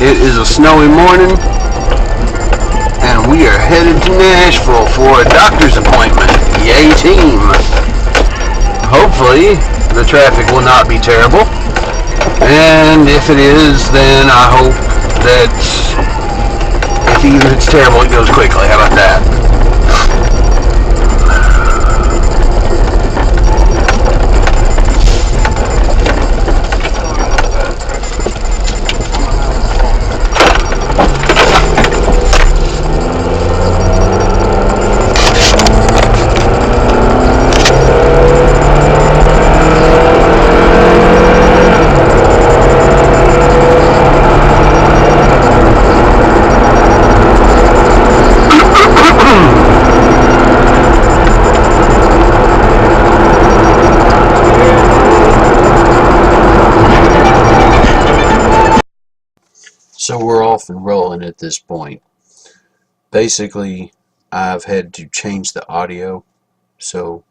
It is a snowy morning, and we are headed to Nashville for a doctor's appointment. Yay, team! Hopefully, the traffic will not be terrible, and if it is, then I hope that even if it's terrible, it goes quickly. How about that? So we're off and rolling at this point. Basically, I've had to change the audio, so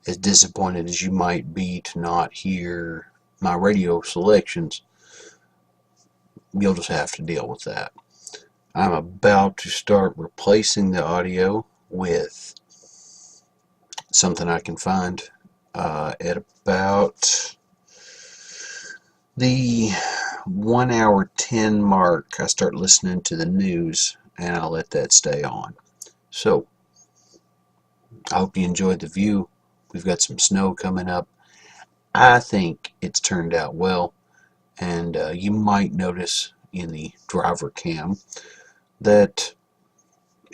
as disappointed as you might be to not hear my radio selections, you'll just have to deal with that. I'm about to start replacing the audio with something I can find at about the 1 hour 10 mark. I start listening to the news, and I'll let that stay on. So I hope you enjoyed the view. We've got some snow coming up. I think it's turned out well, and you might notice in the driver cam that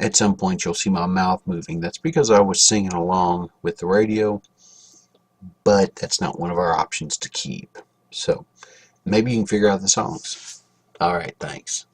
at some point you'll see my mouth moving. That's because I was singing along with the radio, but that's not one of our options to keep. So maybe you can figure out the songs. Alright, thanks.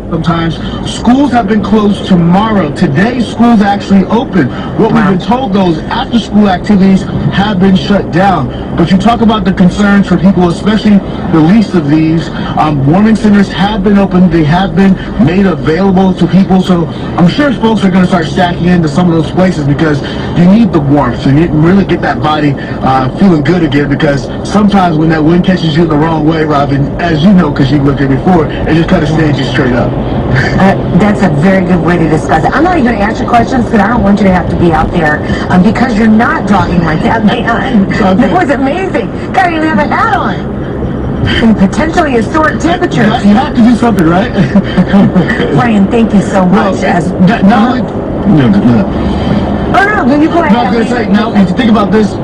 Sometimes schools have been closed tomorrow. Today, schools actually open. What we've been told, though, is after-school activities have been shut down. But you talk about the concerns for people, especially the least of these. Warming centers have been open. They have been made available to people. So I'm sure folks are going to start stacking into some of those places because you need the warmth. So you really get that body feeling good again, because sometimes when that wind catches you the wrong way, Robin, as you know because you've lived here before, it just kind of stands you straight up. That's a very good way to discuss it. I'm not even going to answer questions because I don't want you to have to be out there because you're not jogging like that, man. Okay. That was amazing. Gotta even have a hat on. And potentially historic temperatures. You have to do something, right? Brian, thank you so much. No, you go ahead. No, I was going to say, now, if you think about this,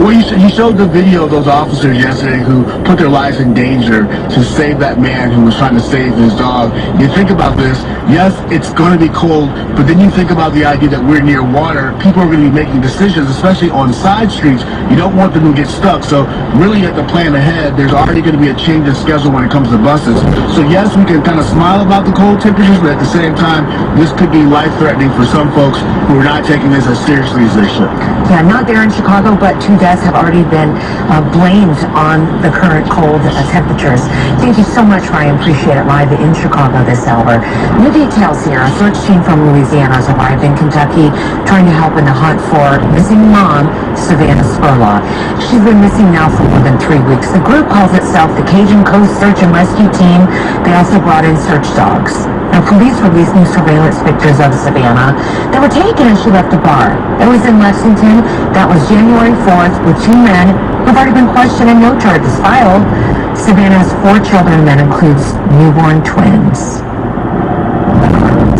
well, you showed the video of those officers yesterday who put their lives in danger to save that man who was trying to save his dog. You think about this, yes, it's going to be cold, but then you think about the idea that we're near water. People are going to be making decisions, especially on side streets. You don't want them to get stuck, so really you have to plan ahead. There's already going to be a change in schedule when it comes to buses. So yes, we can kind of smile about the cold temperatures, but at the same time, this could be life-threatening for some folks who are not taking this as seriously as they should. Yeah, not there in Chicago, but 2 deaths have already been blamed on the current cold temperatures. Thank you so much, Ryan. Appreciate it. Live in Chicago this hour. New details here. A search team from Louisiana has arrived in Kentucky trying to help in the hunt for missing mom, Savannah Spurlaw. She's been missing now for more than 3 weeks. The group calls itself the Cajun Coast Search and Rescue Team. They also brought in search dogs. Now, police released new surveillance pictures of Savannah that were taken as she left a bar. It was in Lexington. That was January 4th with 2 men who've already been questioned and no charges filed. Savannah has 4 children that includes newborn twins.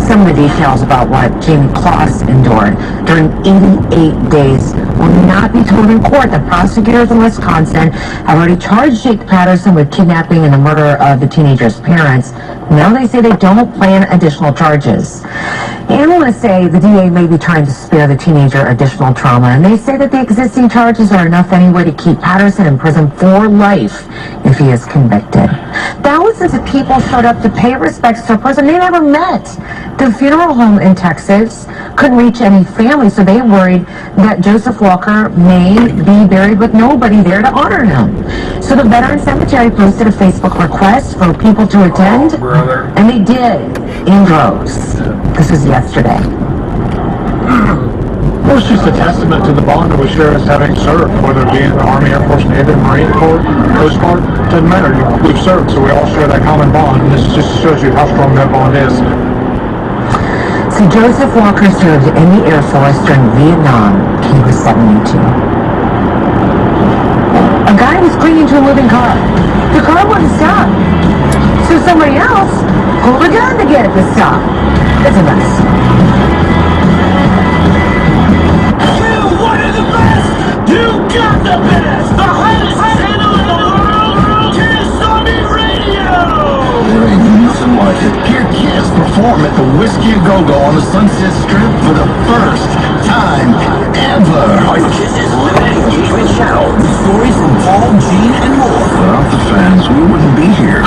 Some of the details about what Jamie Kloss endured during 88 days will not be told in court. The prosecutors in Wisconsin have already charged Jake Patterson with kidnapping and the murder of the teenager's parents. Now they say they don't plan additional charges. Analysts say the DA may be trying to spare the teenager additional trauma, and they say that the existing charges are enough anyway to keep Patterson in prison for life if he is convicted. Thousands of people showed up to pay respects to a person they never met. The funeral home in Texas couldn't reach any family, so they worried that Joseph Walker may be buried with nobody there to honor him. So the Veteran Cemetery posted a Facebook request for people to attend, and they did in droves. This was yesterday. Well, it's just a testament to the bond that we share as having served, whether it be in the Army, Air Force, Navy, Marine Corps, Coast Guard, doesn't matter. We've served, so we all share that common bond, and this just shows you how strong that bond is. So Joseph Walker served in the Air Force during Vietnam. He was 72. A guy was clinging to a moving car. The car wouldn't stop. So somebody else pulled a gun to get it to stop. It's a mess. You wanted the best! You got the best! The hottest channel in the world! Kiss Army Radio! There ain't nothing like it. Hear Kiss perform at the Whiskey A Go-Go on the Sunset Strip for the first time ever. On Kiss's limited engagement channel, with stories from Paul, Gene, and more. Without the fans, we wouldn't be here.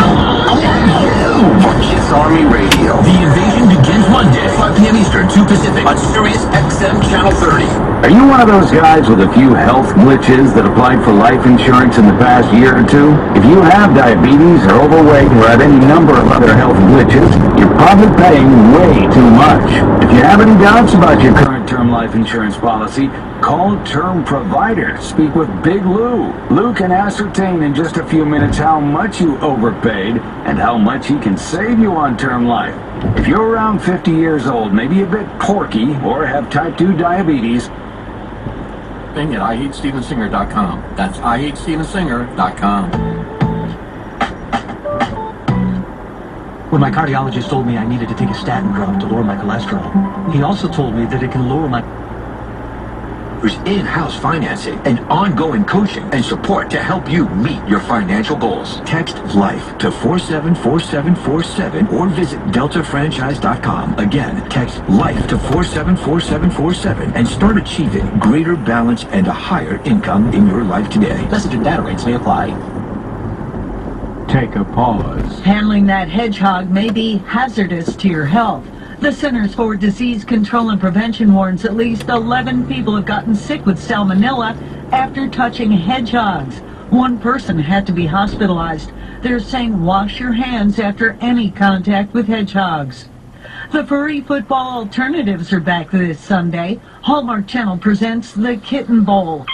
For Kiss Army Radio. The invasion begins Monday, 5 p.m. Eastern, 2 Pacific, on Sirius XM Channel 30. Are you one of those guys with a few health glitches that applied for life insurance in the past year or two? If you have diabetes or overweight or have any number of other health glitches, you're probably paying way too much. If you have any doubts about your current term life insurance policy, call Term Provider. Speak with Big Lou. Lou can ascertain in just a few minutes how much you overpaid and how much he can save you on term life. If you're around 50 years old, maybe a bit porky, or have type 2 diabetes, at IHateStevenSinger.com. That's IHateStevenSinger.com. When my cardiologist told me I needed to take a statin drug to lower my cholesterol, he also told me that it can lower my... There's in-house financing and ongoing coaching and support to help you meet your financial goals. Text LIFE to 474747 or visit deltafranchise.com. Again, text LIFE to 474747 and start achieving greater balance and a higher income in your life today. Message and data rates may apply. take a pause. Handling that hedgehog may be hazardous to your health. The Centers for Disease Control and Prevention warns at least 11 people have gotten sick with salmonella after touching hedgehogs. One person had to be hospitalized. They're saying wash your hands after any contact with hedgehogs. The furry football alternatives are back this Sunday. Hallmark Channel presents the Kitten Bowl.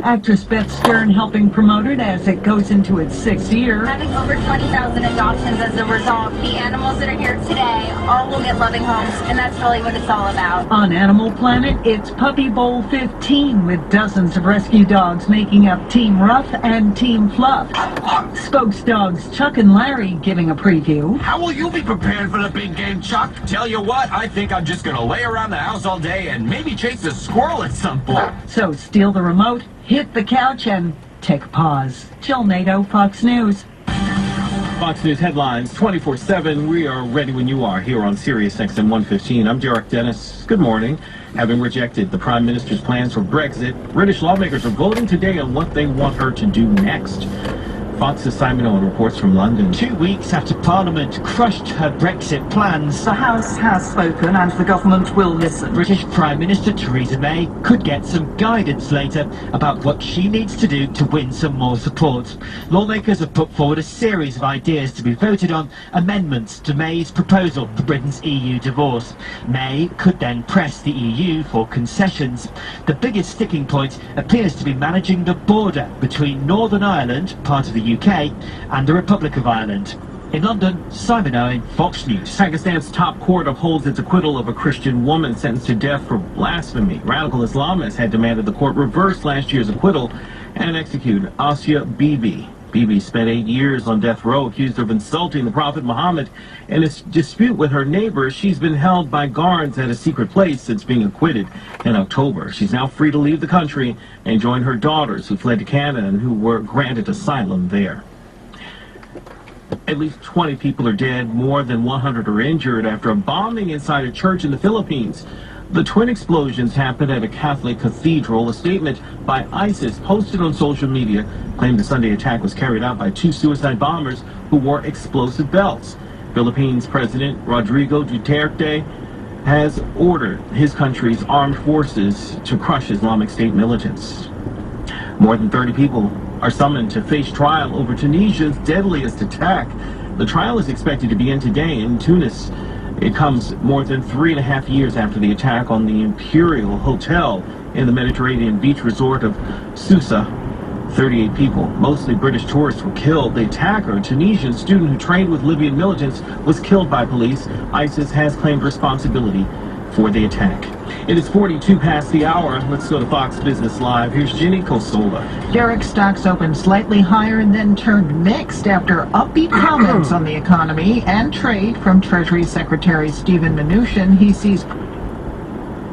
Actress Beth Stern helping promote it as it goes into its 6th year. Having over 20,000 adoptions as a result, the animals that are here today all will get loving homes, and that's really what it's all about. On Animal Planet, it's Puppy Bowl 15 with dozens of rescue dogs making up Team Rough and Team Fluff. Spokes dogs Chuck and Larry giving a preview. How will you be prepared for the big game, Chuck? Tell you what, I think I'm just gonna lay around the house all day and maybe chase a squirrel at some point. So steal the remote, hit the couch, and take a pause. Jill Nato, Fox News. Fox News headlines 24/7. We are ready when you are here on Sirius XM 115. I'm Derek Dennis. Good morning. Having rejected the Prime Minister's plans for Brexit, British lawmakers are voting today on what they want her to do next. Fox's Simon Owen reports from London. 2 weeks after Parliament crushed her Brexit plans, The House has spoken and the government will listen. British Prime Minister Theresa May could get some guidance later about what she needs to do to win some more support. Lawmakers have put forward a series of ideas to be voted on, amendments to May's proposal for Britain's EU divorce. May could then press the EU for concessions. The biggest sticking point appears to be managing the border between Northern Ireland, part of the UK, and the Republic of Ireland. In London, Simon Owen, Fox News. Pakistan's top court upholds its acquittal of a Christian woman sentenced to death for blasphemy. Radical Islamists had demanded the court reverse last year's acquittal and execute Asia Bibi. Bibi spent 8 years on death row, accused of insulting the Prophet Muhammad. In a dispute with her neighbor, she's been held by guards at a secret place since being acquitted in October. She's now free to leave the country and join her daughters who fled to Canada and who were granted asylum there. At least 20 people are dead, more than 100 are injured after a bombing inside a church in the Philippines. The twin explosions happened at a Catholic cathedral. A statement by ISIS posted on social media claimed the Sunday attack was carried out by 2 suicide bombers who wore explosive belts. Philippines President Rodrigo Duterte has ordered his country's armed forces to crush Islamic State militants. More than 30 people are summoned to face trial over Tunisia's deadliest attack. The trial is expected to begin today in Tunis. It comes more than 3.5 years after the attack on the Imperial Hotel in the Mediterranean beach resort of Susa. 38 people, mostly British tourists, were killed. The attacker, a Tunisian student who trained with Libyan militants, was killed by police. ISIS has claimed responsibility for the attack. It is 42 past the hour. Let's go to Fox Business Live. Here's Ginny Cosola. Derek, stocks opened slightly higher and then turned mixed after upbeat comments on the economy and trade from Treasury Secretary Steven Mnuchin. He sees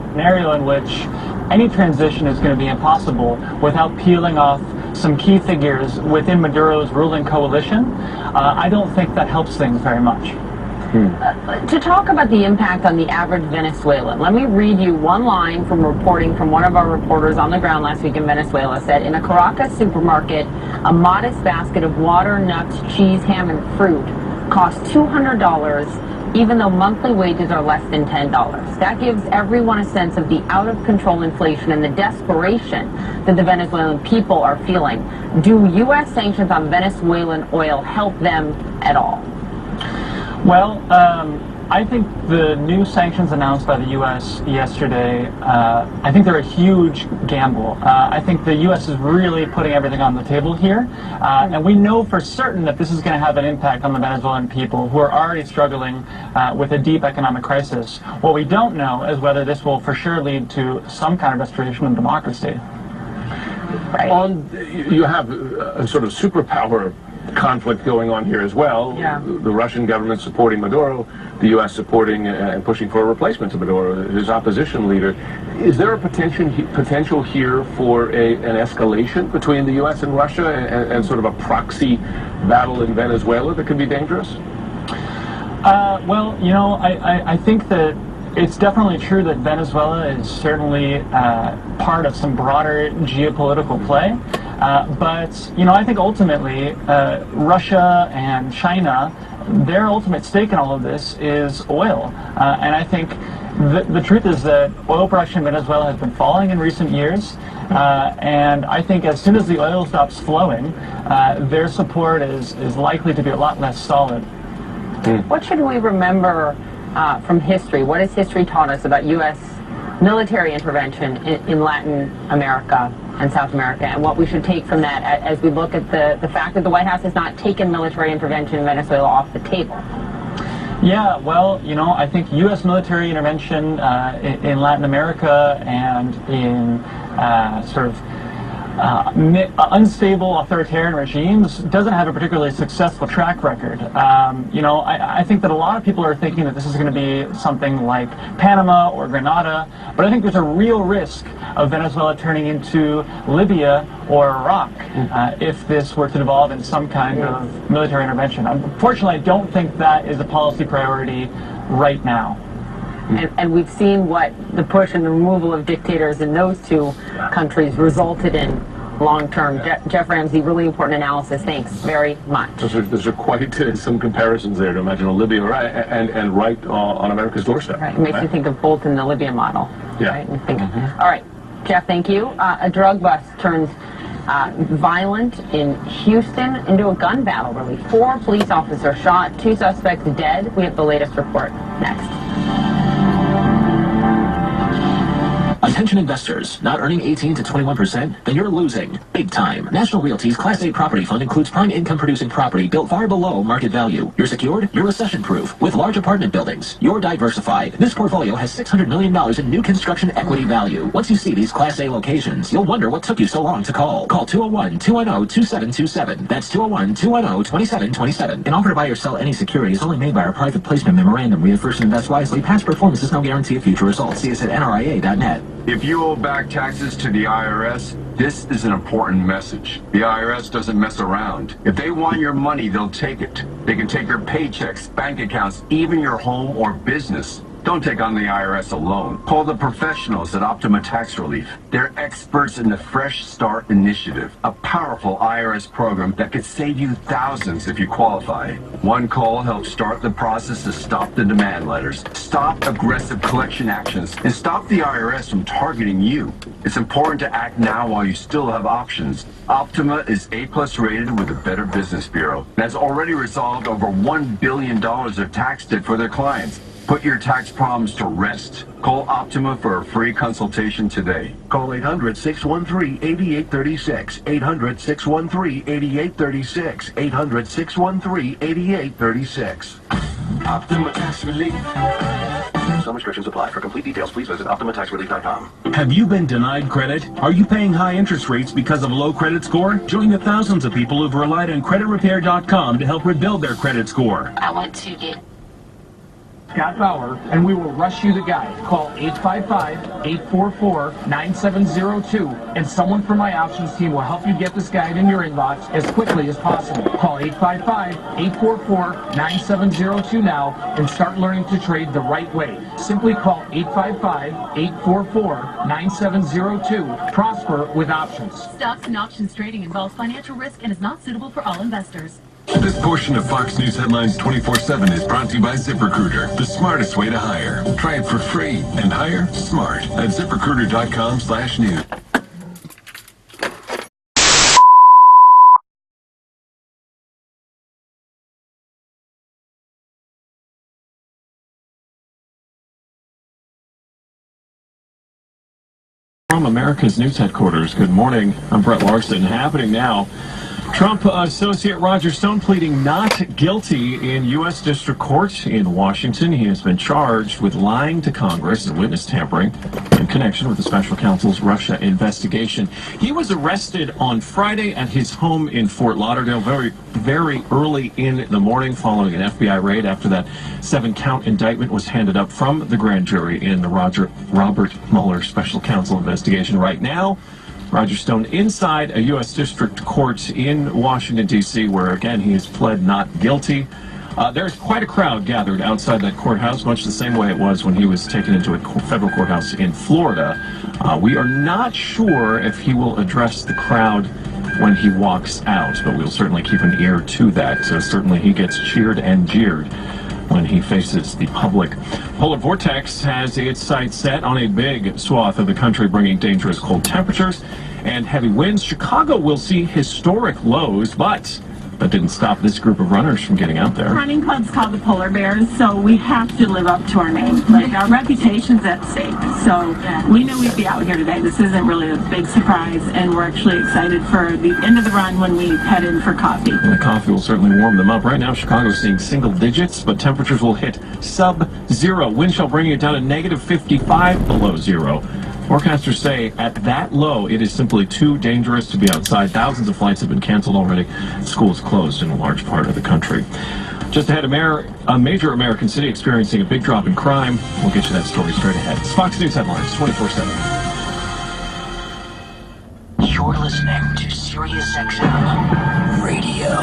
scenario in which any transition is going to be impossible without peeling off some key figures within Maduro's ruling coalition. I don't think that helps things very much. To talk about the impact on the average Venezuelan, let me read you one line from reporting from one of our reporters on the ground last week in Venezuela. Said, in a Caracas supermarket, a modest basket of water, nuts, cheese, ham, and fruit costs $200, even though monthly wages are less than $10. That gives everyone a sense of the out-of-control inflation and the desperation that the Venezuelan people are feeling. Do U.S. sanctions on Venezuelan oil help them at all? Well, I think the new sanctions announced by the U.S. yesterday, I think they're a huge gamble. I think the U.S. is really putting everything on the table here, and we know for certain that this is going to have an impact on the Venezuelan people who are already struggling with a deep economic crisis. What we don't know is whether this will for sure lead to some kind of restoration of democracy. Right. You have a sort of superpower conflict going on here as well. Yeah. The Russian government supporting Maduro, the U.S. supporting and pushing for a replacement to Maduro, his opposition leader. Is there a potential here for an escalation between the U.S. and Russia and sort of a proxy battle in Venezuela that could be dangerous? Well, you know, I think that it's definitely true that Venezuela is certainly part of some broader geopolitical play. But, you know, I think ultimately Russia and China, their ultimate stake in all of this is oil. And I think the truth is that oil production in Venezuela has been falling in recent years. And I think as soon as the oil stops flowing, their support is likely to be a lot less solid. What should we remember from history? What has history taught us about U.S. military intervention in Latin America and South America, and what we should take from that as we look at the fact that the White House has not taken military intervention in Venezuela off the table? Yeah, well, you know, I think U.S. military intervention in Latin America and in sort of unstable authoritarian regimes doesn't have a particularly successful track record. You know, I think that a lot of people are thinking that this is going to be something like Panama or Grenada, but I think there's a real risk of Venezuela turning into Libya or Iraq if this were to devolve into some kind of military intervention. Unfortunately, I don't think that is a policy priority right now. And we've seen what the push and the removal of dictators in those two countries resulted in long-term. Jeff Ramsey, really important analysis. Thanks very much. Those are quite some comparisons there to imagine a Libya and right on America's doorstep. Right. It makes you think of Bolton, the Libya model. Yeah. Right? And think, all right, Jeff, thank you. A drug bust turns violent in Houston into a gun battle, really. 4 police officers shot, 2 suspects dead. We have the latest report next. Attention investors, not earning 18 to 21%? Then you're losing. Big time. National Realty's Class A property fund includes prime income producing property built far below market value. You're secured, you're recession proof, with large apartment buildings. You're diversified. This portfolio has $600 million in new construction equity value. Once you see these Class A locations, you'll wonder what took you so long to call. Call 201-210-2727. That's 201-210-2727. An offer to buy or sell any security is only made by our private placement memorandum. Read it first and invest wisely. Past performance is no guarantee of future results. See us at nria.net. If you owe back taxes to the IRS, this is an important message. The IRS doesn't mess around. If they want your money, they'll take it. They can take your paychecks, bank accounts, even your home or business. Don't take on the IRS alone. Call the professionals at Optima Tax Relief. They're experts in the Fresh Start Initiative, a powerful IRS program that could save you thousands if you qualify. One call helps start the process to stop the demand letters, stop aggressive collection actions, and stop the IRS from targeting you. It's important to act now while you still have options. Optima is A+ rated with the Better Business Bureau and has already resolved over $1 billion of tax debt for their clients. Put your tax problems to rest. Call Optima for a free consultation today. Call 800-613-8836. 800-613-8836. 800-613-8836. Optima Tax Relief. Some restrictions apply. For complete details, please visit OptimaTaxRelief.com. Have you been denied credit? Are you paying high interest rates because of low credit score? Join the thousands of people who've relied on CreditRepair.com to help rebuild their credit score. I want to get Scott Bauer, and we will rush you the guide. Call 855-844-9702, and someone from my options team will help you get this guide in your inbox as quickly as possible. Call 855-844-9702 now and start learning to trade the right way. Simply call 855-844-9702. Prosper with options. Stocks and options trading involves financial risk and is not suitable for all investors. This portion of Fox News Headlines 24/7 is brought to you by ZipRecruiter, the smartest way to hire. Try it for free and hire smart at ZipRecruiter.com/news. From America's News Headquarters, good morning. I'm Brett Larson. Happening now. Trump associate Roger Stone pleading not guilty in U.S. District Court in Washington. He has been charged with lying to Congress and witness tampering in connection with the special counsel's Russia investigation. He was arrested on Friday at his home in Fort Lauderdale very early in the morning following an FBI raid after that 7-count indictment was handed up from the grand jury in the Robert Mueller special counsel investigation. Right now, Roger Stone inside a U.S. District Court in Washington, D.C., where, again, he has pled not guilty. There's quite a crowd gathered outside that courthouse, much the same way it was when he was taken into a federal courthouse in Florida. We are not sure if he will address the crowd when he walks out, but we'll certainly keep an ear to that. So certainly he gets cheered and jeered when he faces the public. Polar vortex has its sights set on a big swath of the country, bringing dangerous cold temperatures and heavy winds. Chicago will see historic lows, but that didn't stop this group of runners from getting out there. Running club's called the Polar Bears, so we have to live up to our name. Like, our reputation's at stake. So we knew we'd be out here today. This isn't really a big surprise, and we're actually excited for the end of the run when we head in for coffee. The coffee will certainly warm them up. Right now, Chicago's seeing single digits, but temperatures will hit sub-zero. Wind shall bring it down to negative 55 below zero. Forecasters say at that low, it is simply too dangerous to be outside. Thousands of flights have been canceled already. Schools closed in a large part of the country. Just ahead, a major American city experiencing a big drop in crime. We'll get you that story straight ahead. It's Fox News Headlines 24/7. You're listening to SiriusXM Radio.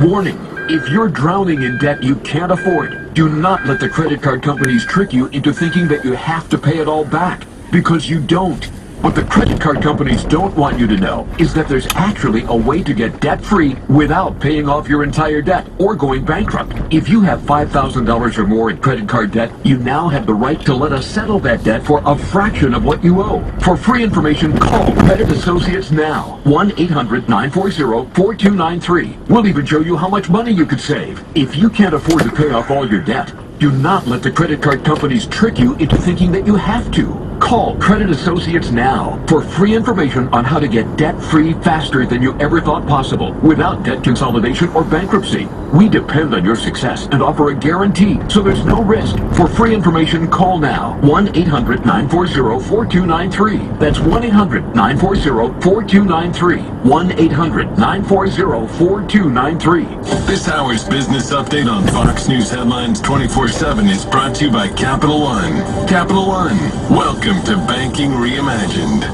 Warning. If you're drowning in debt you can't afford, do not let the credit card companies trick you into thinking that you have to pay it all back, because you don't. What the credit card companies don't want you to know is that there's actually a way to get debt-free without paying off your entire debt or going bankrupt. If you have $5,000 or more in credit card debt, you now have the right to let us settle that debt for a fraction of what you owe. For free information, call Credit Associates now. 1-800-940-4293. We'll even show you how much money you could save. If you can't afford to pay off all your debt, do not let the credit card companies trick you into thinking that you have to. Call Credit Associates now for free information on how to get debt-free faster than you ever thought possible without debt consolidation or bankruptcy. We depend on your success and offer a guarantee, so there's no risk. For free information, call now. 1-800-940-4293. That's 1-800-940-4293. 1-800-940-4293. This hour's business update on Fox News Headlines 24/7 is brought to you by Capital One. Capital One, welcome to Banking Reimagined.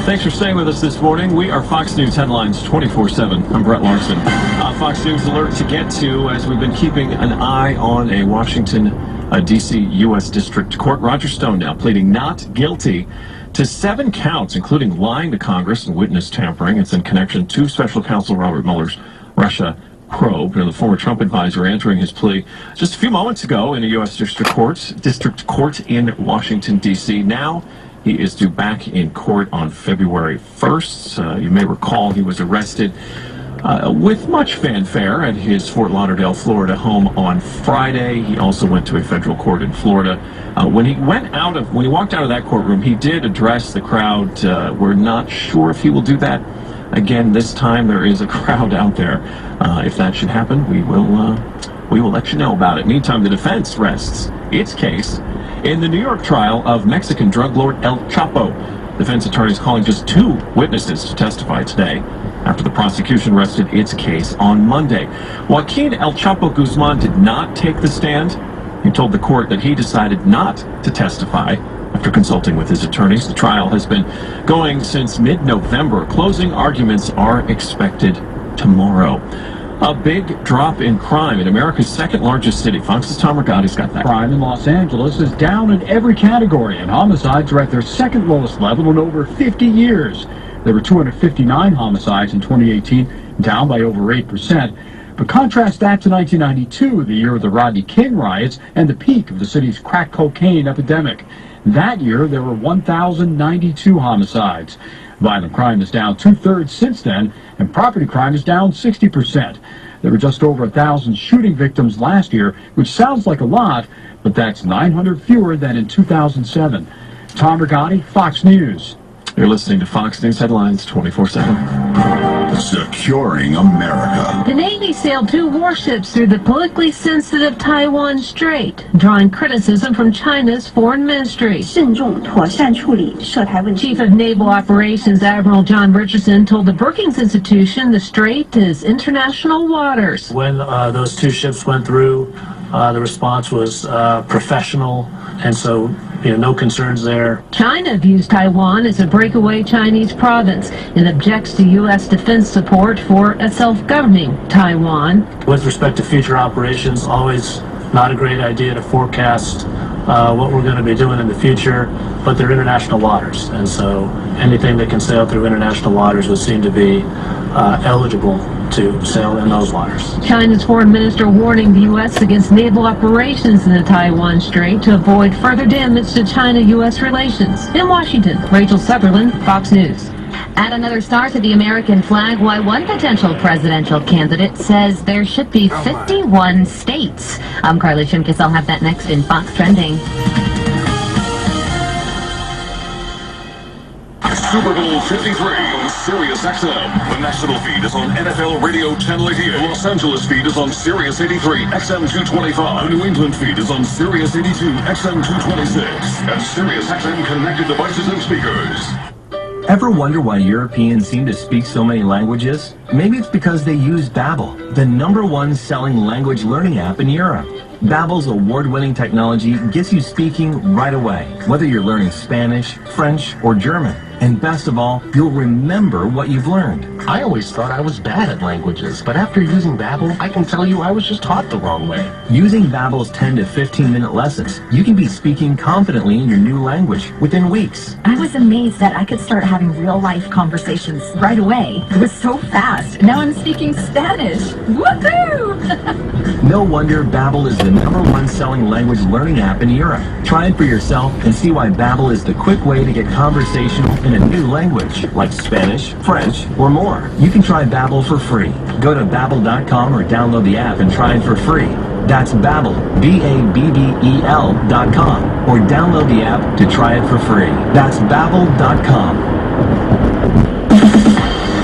Thanks for staying with us this morning. We are Fox News Headlines 24/7. I'm Brett Larson. Fox News alert to get to as we've been keeping an eye on a Washington, D.C. U.S. District Court. Roger Stone now pleading not guilty to 7 counts, including lying to Congress and witness tampering. It's in connection to Special Counsel Robert Mueller's Russia probe. The former Trump advisor entering his plea just a few moments ago in a U.S. District Court in Washington, D.C. Now he is due back in court on February 1st. You may recall he was arrested with much fanfare at his Fort Lauderdale, Florida home on Friday. He also went to a federal court in Florida. When he walked out of that courtroom, he did address the crowd. We're not sure if he will do that again this time. There is a crowd out there. If that should happen, we will let you know about it. Meantime, the defense rests its case in the New York trial of Mexican drug lord El Chapo. Defense attorneys calling just 2 witnesses to testify today after the prosecution rested its case on Monday. Joaquin El Chapo Guzman did not take the stand. He told the court that he decided not to testify after consulting with his attorneys. The trial has been going since mid-November. Closing arguments are expected tomorrow. A big drop in crime in America's second largest city. Fox's Tom Rigotti's got that. Crime in Los Angeles is down in every category, and homicides are at their second lowest level in over 50 years. There were 259 homicides in 2018, down by over 8%. But contrast that to 1992, the year of the Rodney King riots and the peak of the city's crack cocaine epidemic. That year, there were 1,092 homicides. Violent crime is down 2/3 since then, and property crime is down 60%. There were just over 1,000 shooting victims last year, which sounds like a lot, but that's 900 fewer than in 2007. Tom Rigotti, Fox News. You're listening to Fox News Headlines 24/7. Securing America. The Navy sailed 2 warships through the politically sensitive Taiwan Strait, drawing criticism from China's foreign ministry. Chief of Naval Operations Admiral John Richardson told the Brookings Institution the strait is international waters. When those 2 ships went through, the response was professional, and so no concerns there. China views Taiwan as a breakaway Chinese province and objects to U.S. defense support for a self-governing Taiwan. With respect to future operations, always not a great idea to forecast what we're going to be doing in the future, but they're international waters, and so anything that can sail through international waters would seem to be eligible to sail in those waters. China's foreign minister warning the U.S. against naval operations in the Taiwan Strait to avoid further damage to China-U.S. relations. In Washington, Rachel Sutherland, Fox News. Add another star to the American flag, why one potential presidential candidate says there should be 51 states. I'm Carly Shimkus. I'll have that next in Fox Trending. Super Bowl 53 on Sirius XM. The national feed is on NFL Radio Channel 88. The Los Angeles feed is on Sirius 83, XM 225. The New England feed is on Sirius 82, XM 226. And Sirius XM connected devices and speakers. Ever wonder why Europeans seem to speak so many languages? Maybe it's because they use Babbel, the #1 selling language learning app in Europe. Babbel's award-winning technology gets you speaking right away, whether you're learning Spanish, French, or German. And best of all, you'll remember what you've learned. I always thought I was bad at languages, but after using Babbel, I can tell you I was just taught the wrong way. Using Babbel's 10 to 15-minute lessons, you can be speaking confidently in your new language within weeks. I was amazed that I could start having real-life conversations right away. It was so fast. Now I'm speaking Spanish. Woohoo! No wonder Babbel is the #1 selling language learning app in Europe. Try it for yourself and see why Babbel is the quick way to get conversational in a new language, like Spanish, French, or more. You can try Babbel for free. Go to Babbel.com or download the app and try it for free. That's Babbel, Babbel.com, or download the app to try it for free. That's Babbel.com.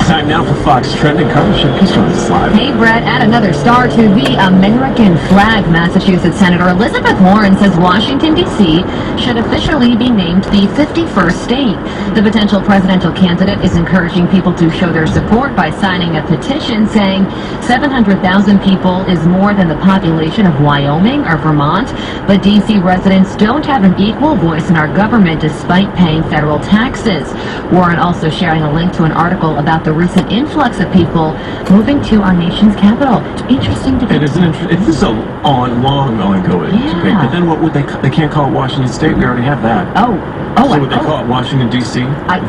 Time now for Fox Trending. Carly Shimkus joins us live. Hey, Brett, add another star to the American flag. Massachusetts Senator Elizabeth Warren says Washington, D.C. should officially be named the 51st state. The potential presidential candidate is encouraging people to show their support by signing a petition saying 700,000 people is more than the population of Wyoming or Vermont, but D.C. residents don't have an equal voice in our government despite paying federal taxes. Warren also sharing a link to an article about the recent influx of people moving to our nation's capital. Interesting to It is a long ongoing debate. But then what would they can't call it Washington State. We already have that. So would they call it Washington, D.C.? I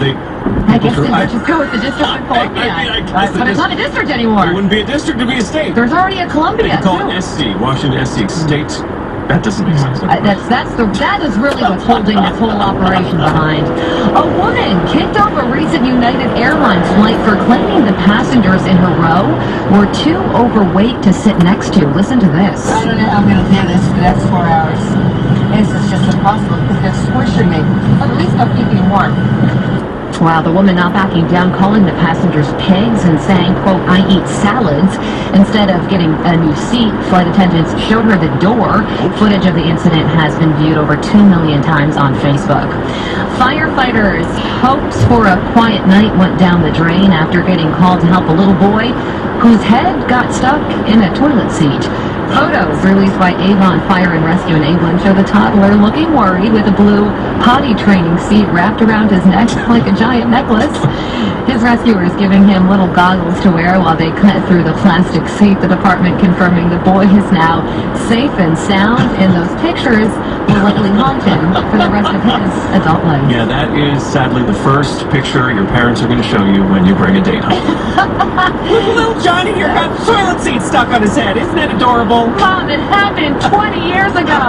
guess they would just go with the district and Columbia. But it's not a district anymore. It wouldn't be a district, it would be a state. There's already a Columbia, They can call too. it SC, Washington SC, state. That doesn't make sense. That is really what's holding this whole operation behind. A woman kicked off a recent United Airlines flight for claiming the passengers in her row were too overweight to sit next to. Listen to this. I don't know how I'm going to do this for the next 4 hours. This is just impossible because they're squishing me. But at least I'm keeping warm. Wow, the woman not backing down, calling the passengers pigs and saying, quote, I eat salads. Instead of getting a new seat, flight attendants showed her the door. Footage of the incident has been viewed over 2 million times on Facebook. Firefighters' hopes for a quiet night went down the drain after getting called to help a little boy whose head got stuck in a toilet seat. Photos released by Avon Fire and Rescue in England show the toddler looking worried with a blue potty training seat wrapped around his neck like a giant necklace. His rescuers giving him little goggles to wear while they cut through the plastic seat. The department confirming the boy is now safe and sound, and those pictures will likely haunt him for the rest of his adult life. Yeah, that is sadly the first picture your parents are going to show you when you bring a date home. Look, little Johnny here got the toilet seat stuck on his head. Isn't that adorable? Mom, it happened 20 years ago.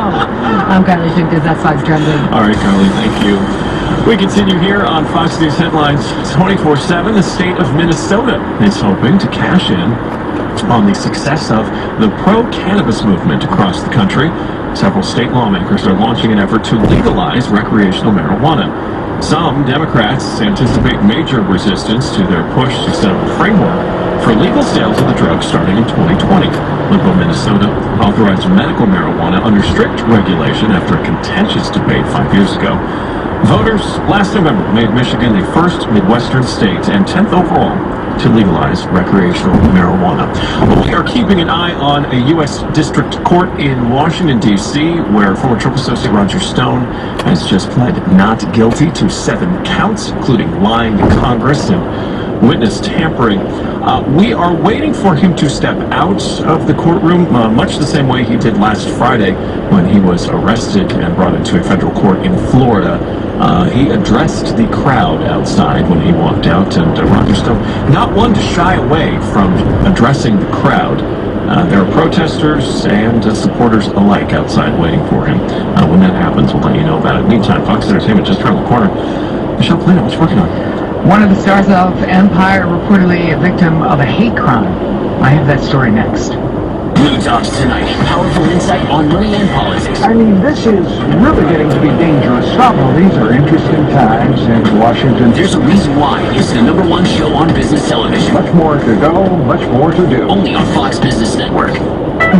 I'm Carly Shimkus. That's Fox Trending. All right, Carly, thank you. We continue here on Fox News Headlines 24/7. The state of Minnesota is hoping to cash in on the success of the pro-cannabis movement across the country. Several state lawmakers are launching an effort to legalize recreational marijuana. Some Democrats anticipate major resistance to their push to set up a framework for legal sales of the drug starting in 2020. Liberal Minnesota authorized medical marijuana under strict regulation after a contentious debate 5 years ago. Voters last November made Michigan the first Midwestern state and 10th overall to legalize recreational marijuana. Well, we are keeping an eye on a U.S. District Court in Washington, D.C., where former Trump associate Roger Stone has just pled not guilty to 7 counts, including lying to Congress and witness tampering. We are waiting for him to step out of the courtroom, much the same way he did last Friday when he was arrested and brought into a federal court in Florida. He addressed the crowd outside when he walked out, and Roger Stone, not one to shy away from addressing the crowd. There are protesters and supporters alike outside waiting for him. When that happens, we'll let you know about it. Meantime, Fox Entertainment just around the corner. Michelle Polino, what you working on? One of the stars of Empire reportedly a victim of a hate crime. I have that story next. Blue Talks tonight. Powerful insight on money and politics. I mean, this is really getting to be dangerous stuff. Well, these are interesting times in Washington. There's a reason why it's the #1 show on business television. Much more to go, much more to do. Only on Fox Business Network.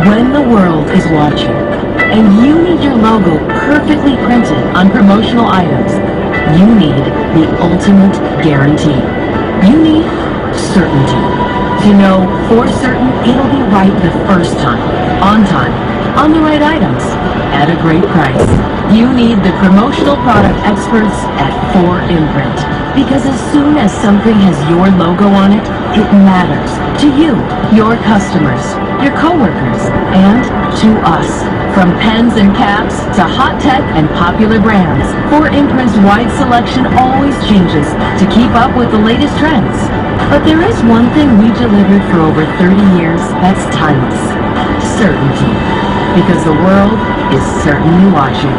When the world is watching, and you need your logo perfectly printed on promotional items, you need the ultimate guarantee. You need certainty. To know for certain it'll be right the first time, on the right items, at a great price. You need the promotional product experts at 4imprint. Because as soon as something has your logo on it, it matters to you, your customers, your coworkers, and to us. From pens and caps to hot tech and popular brands, 4imprint's wide selection always changes to keep up with the latest trends. But there is one thing we've delivered for over 30 years that's timeless. Certainty. Because the world is certainly watching.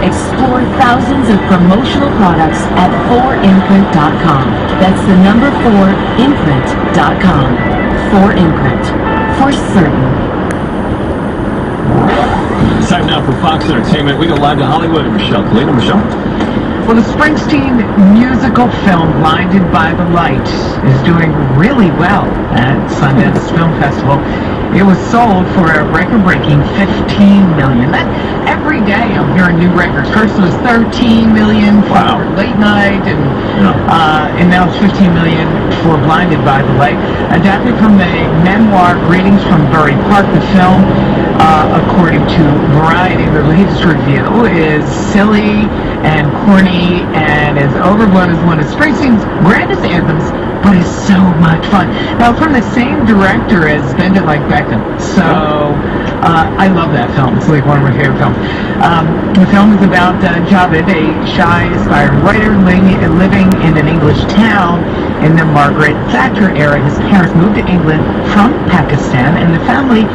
Explore thousands of promotional products at 4imprint.com. That's the number 4imprint.com. 4imprint. For certain. It's time now for Fox Entertainment. We go live to Hollywood. Michelle Polino. Michelle? Well, the Springsteen musical film Blinded by the Light is doing really well at Sundance Film Festival. It was sold for a record-breaking $15 million. Every day I'm hearing new records. First it was $13 million for Late Night, and now it's $15 million for Blinded by the Light. Adapted from the memoir Greetings from Bury Park, the film, according to Variety, the latest review, is silly and corny and as overblown as one of Springsteen's grandest anthems, but it's so much fun. Now, from the same director as Bend It Like Beckham, so I love that film. It's like one of my favorite films. The film is about Javed, a shy, aspiring writer living in an English town in the Margaret Thatcher era. His parents moved to England from Pakistan, and the family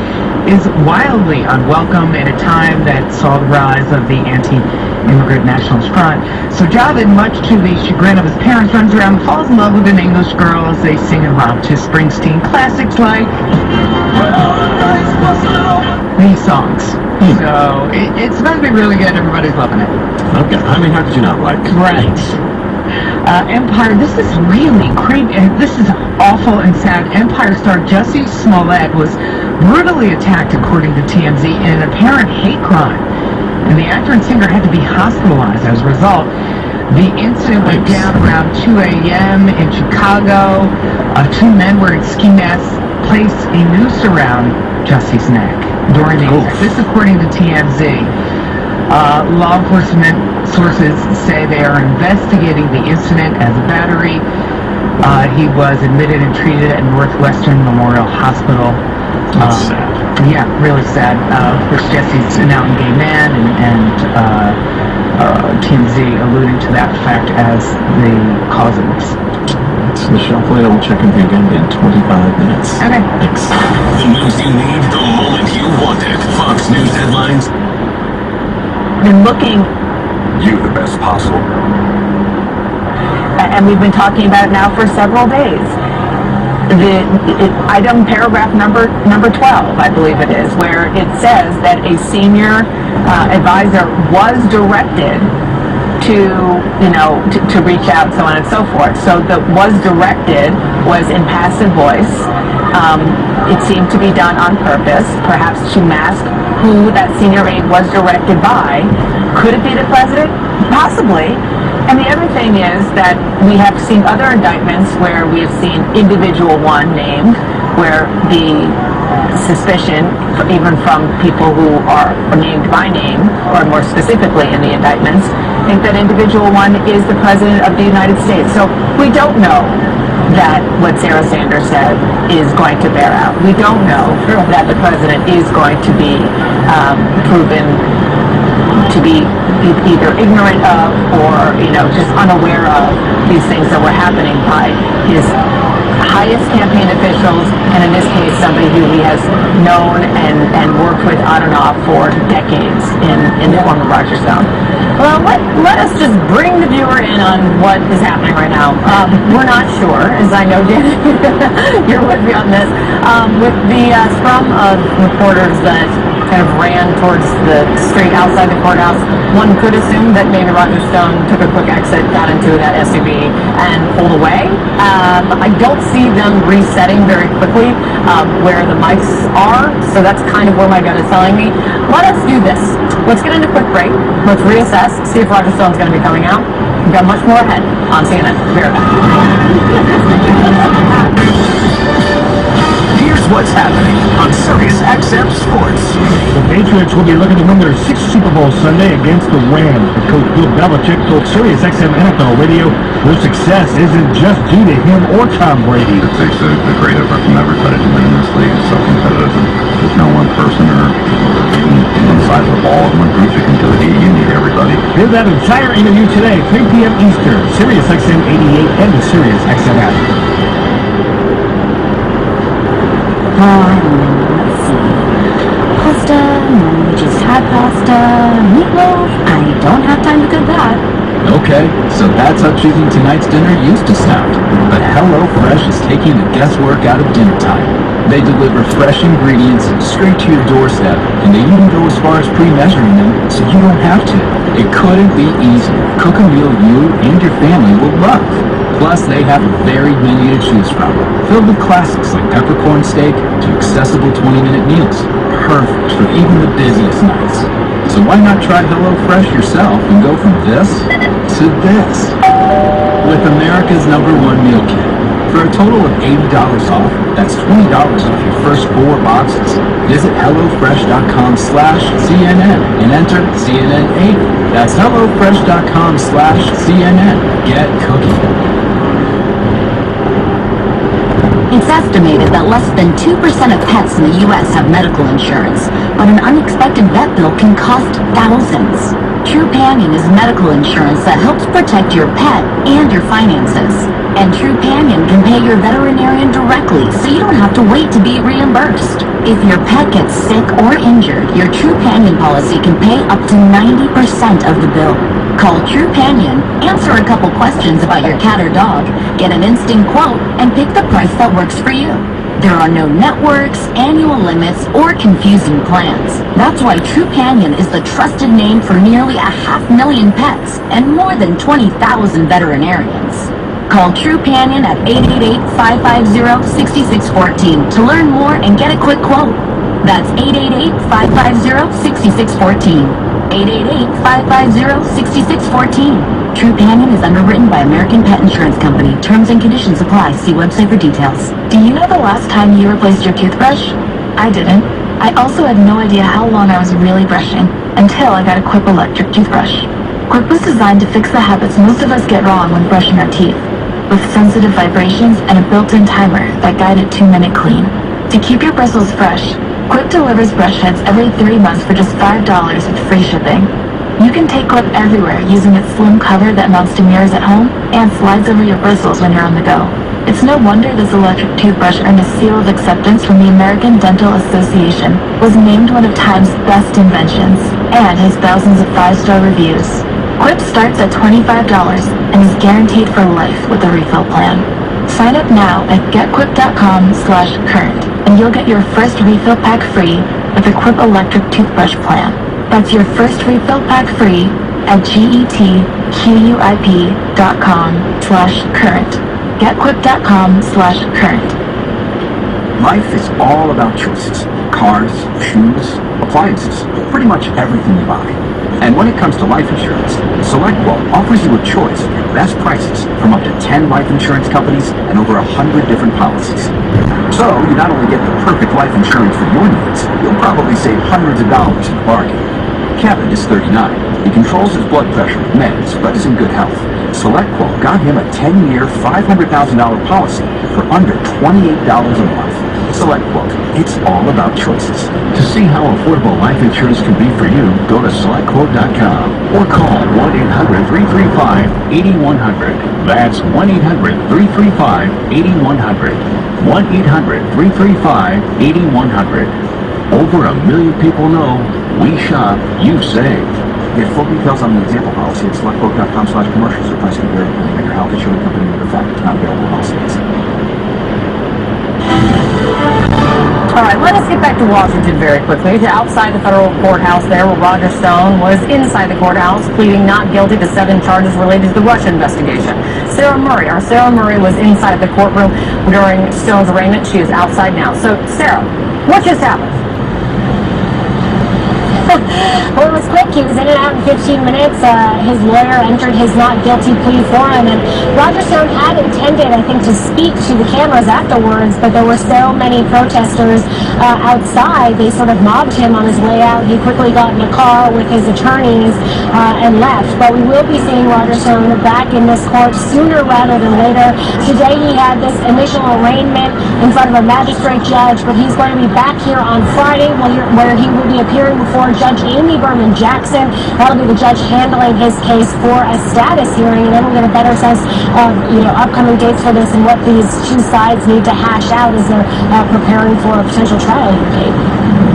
is wildly unwelcome in a time that saw the rise of the anti-immigrant nationalist front. So Javed, much to the chagrin of his parents, runs around and falls in love with an English girl as they sing and romp to Springsteen classics like these songs. So it's going to be really good. Everybody's loving it. Okay. I mean, how could you not like? Right. Empire, this is really creepy. This is awful and sad. Empire star Jussie Smollett was brutally attacked, according to TMZ, in an apparent hate crime. And the actor and singer had to be hospitalized as a result. The incident went down around 2 a.m. in Chicago. Two men wearing ski masks placed a noose around Jussie's neck during the incident. This according to TMZ. Law enforcement sources say they are investigating the incident as a battery. He was admitted and treated at Northwestern Memorial Hospital. That's sad. Yeah, really sad. Of course, Jesse's an out and gay man, and TMZ alluding to that fact as the cause of this. It's Michelle Polino. We'll check in with you again in 25 minutes. Okay. Thanks. The news you need the moment you want it. Fox News headlines. Been looking, You the best possible. and we've been talking about it now for several days. The item paragraph number 12, I believe it is, where it says that a senior advisor was directed to reach out, so on and so forth. So the was directed was in passive voice. It seemed to be done on purpose, perhaps to mask who that senior aide was directed by. Could it be the president? Possibly. And the other thing is that we have seen other indictments where we have seen individual one named, where the suspicion, even from people who are named by name, or more specifically in the indictments, think that individual one is the president of the United States. So we don't know that what Sarah Sanders said is going to bear out. We don't know that the president is going to be proven to be either ignorant of or, just unaware of these things that were happening by his highest campaign officials, and in this case, somebody who he has known and worked with on and off for decades in the form of Roger Stone. Well, let us just bring the viewer in on what is happening right now. We're not sure, as I know, Dan, you're with me on this. With the scrum of reporters that kind of ran towards the street outside the courthouse, one could assume that maybe Roger Stone took a quick exit, got into that SUV, and pulled away. I don't see them resetting very quickly where the mics are, so that's kind of where my gut is telling me. Let us do this. Let's get into a quick break. Let's reassess, see if Roger Stone's going to be coming out. We've got much more ahead on CNN. Be right back. Here's what's happening on Sirius XM Sports. The Patriots will be looking to win their 6th Super Bowl Sunday against the Rams. But Coach Bill Belichick told Sirius XM NFL Radio their success isn't just due to him or Tom Brady. It takes a great effort from everybody to win in this league. It's so competitive, and there's no one person or even one side of the ball, one group that can do it. You need everybody. Hear that entire interview today, 3 p.m. Eastern, Sirius XM 88 and the Sirius XM app. Let's see. Pasta, we just had pasta, meatloaf. I don't have time to cook that. Okay, so that's how choosing tonight's dinner used to sound. But HelloFresh is taking the guesswork out of dinner time. They deliver fresh ingredients straight to your doorstep, and they even go as far as pre-measuring them so you don't have to. It couldn't be easier. Cook a meal you and your family will love. Plus, they have a varied menu to choose from, filled with classics like peppercorn steak to accessible 20-minute meals. Perfect for even the busiest nights. So why not try HelloFresh yourself and go from this to this? With America's #1 meal kit. For a total of $80 off, that's $20 off your first 4 boxes. Visit HelloFresh.com/CNN and enter CNN80. That's HelloFresh.com/CNN. Get cooking. It's estimated that less than 2% of pets in the U.S. have medical insurance, but an unexpected vet bill can cost thousands. Trupanion is medical insurance that helps protect your pet and your finances. And Trupanion can pay your veterinarian directly, so you don't have to wait to be reimbursed. If your pet gets sick or injured, your Trupanion policy can pay up to 90% of the bill. Call Trupanion, answer a couple questions about your cat or dog, get an instant quote, and pick the price that works for you. There are no networks, annual limits, or confusing plans. That's why Trupanion is the trusted name for nearly 500,000 pets and more than 20,000 veterinarians. Call Trupanion at 888-550-6614 to learn more and get a quick quote. That's 888-550-6614. 888-550-6614. Trupanion is underwritten by American Pet Insurance Company. Terms and conditions apply. See website for details. Do you know the last time you replaced your toothbrush? I didn't. I also had no idea how long I was really brushing until I got a Quip electric toothbrush. Quip was designed to fix the habits most of us get wrong when brushing our teeth, with sensitive vibrations and a built-in timer that guide it 2-minute clean. To keep your bristles fresh, Quip delivers brush heads every 3 months for just $5 with free shipping. You can take Quip everywhere using its slim cover that mounts to mirrors at home and slides over your bristles when you're on the go. It's no wonder this electric toothbrush earned a seal of acceptance from the American Dental Association, was named one of Time's best inventions, and has thousands of 5-star reviews. Quip starts at $25 and is guaranteed for life with a refill plan. Sign up now at getquip.com/current and you'll get your first refill pack free with a Quip electric toothbrush plan. That's your first refill pack free at getquip.com/current. Getquip.com/current. Life is all about choices. Cars, shoes, appliances, pretty much everything you buy. And when it comes to life insurance, SelectQuote offers you a choice of your best prices from up to 10 life insurance companies and over 100 different policies. So you not only get the perfect life insurance for your needs, you'll probably save hundreds of dollars in the bargain. Kevin is 39. He controls his blood pressure, meds, but is in good health. SelectQuote got him a 10-year, $500,000 policy for under $28 a month. SelectQuote, it's all about choices. To see how affordable life insurance can be for you, go to SelectQuote.com or call 1-800-335-8100. That's 1-800-335-8100. 1-800-335-8100. Over 1 million people know we shop, you save. Get full details on the example policy at SelectQuote.com/commercials. The price can vary depending on your health insurance company and other factors not available in all states. All right, let us get back to Washington very quickly, to outside the federal courthouse there, where Roger Stone was inside the courthouse, pleading not guilty to 7 charges related to the Russia investigation. Sarah Murray was inside the courtroom during Stone's arraignment. She is outside now. So, Sarah, what just happened? Well, it was quick. He was in and out in 15 minutes. His lawyer entered his not guilty plea for him, and Roger Stone had intended, I think, to speak to the cameras afterwards, but there were so many protesters outside. They sort of mobbed him on his way out. He quickly got in a car with his attorneys and left. But we will be seeing Roger Stone back in this court sooner rather than later. Today he had this initial arraignment in front of a magistrate judge, but he's going to be back here on Friday where he will be appearing before Judge Amy Berman Jackson. That'll be the judge handling his case for a status hearing, and then we'll get a better sense of upcoming dates for this and what these two sides need to hash out as they're preparing for a potential trial date.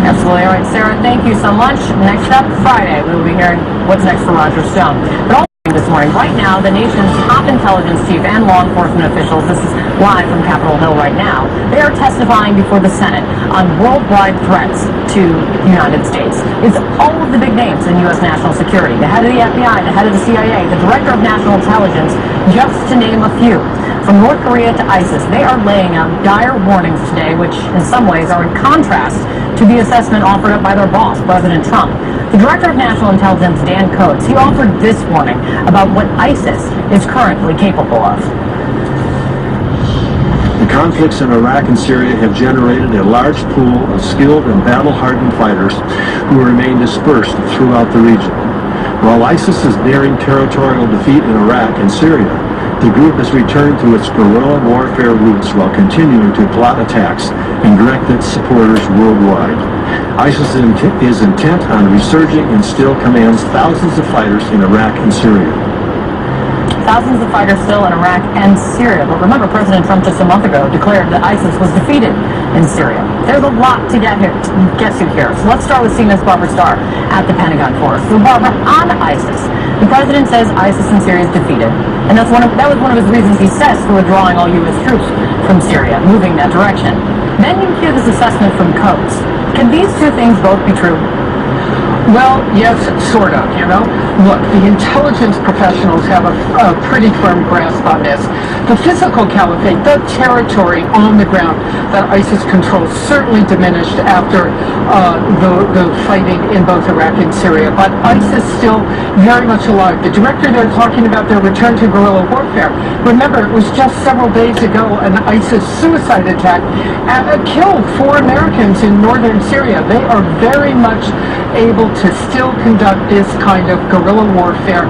Absolutely. All right, Sarah, thank you so much. Next up, Friday, we will be hearing what's next for Roger Stone. But also this morning, right now, the nation's top intelligence chief and law enforcement officials, this is live from Capitol Hill right now, they are testifying before the Senate on worldwide threats to the United States. It's all of the big names in U.S. national security, the head of the FBI, the head of the CIA, the director of national intelligence, just to name a few. From North Korea to ISIS, they are laying out dire warnings today, which in some ways are in contrast to the assessment offered up by their boss, President Trump. The director of national intelligence, Dan Coates, he offered this warning about what ISIS is currently capable of. The conflicts in Iraq and Syria have generated a large pool of skilled and battle-hardened fighters who remain dispersed throughout the region. While ISIS is nearing territorial defeat in Iraq and Syria, the group has returned to its guerrilla warfare roots while continuing to plot attacks and direct its supporters worldwide. ISIS is intent on resurging and still commands thousands of fighters in Iraq and Syria. Thousands of fighters still in Iraq and Syria. But remember, President Trump just a month ago declared that ISIS was defeated in Syria. There's a lot to get to here. So let's start with CNN's Barbara Starr at the Pentagon for us. So Barbara, on ISIS, the president says ISIS in Syria is defeated. And that was one of his reasons he says for withdrawing all U.S. troops from Syria, moving that direction. Then you hear this assessment from Coates. Can these two things both be true? Well, yes, sort of, Look, the intelligence professionals have a pretty firm grasp on this. The physical caliphate, the territory on the ground that ISIS controls certainly diminished after the fighting in both Iraq and Syria. But ISIS still very much alive. The director they're talking about their return to guerrilla warfare. Remember, it was just several days ago an ISIS suicide attack killed 4 Americans in northern Syria. They are very much able to still conduct this kind of guerrilla warfare.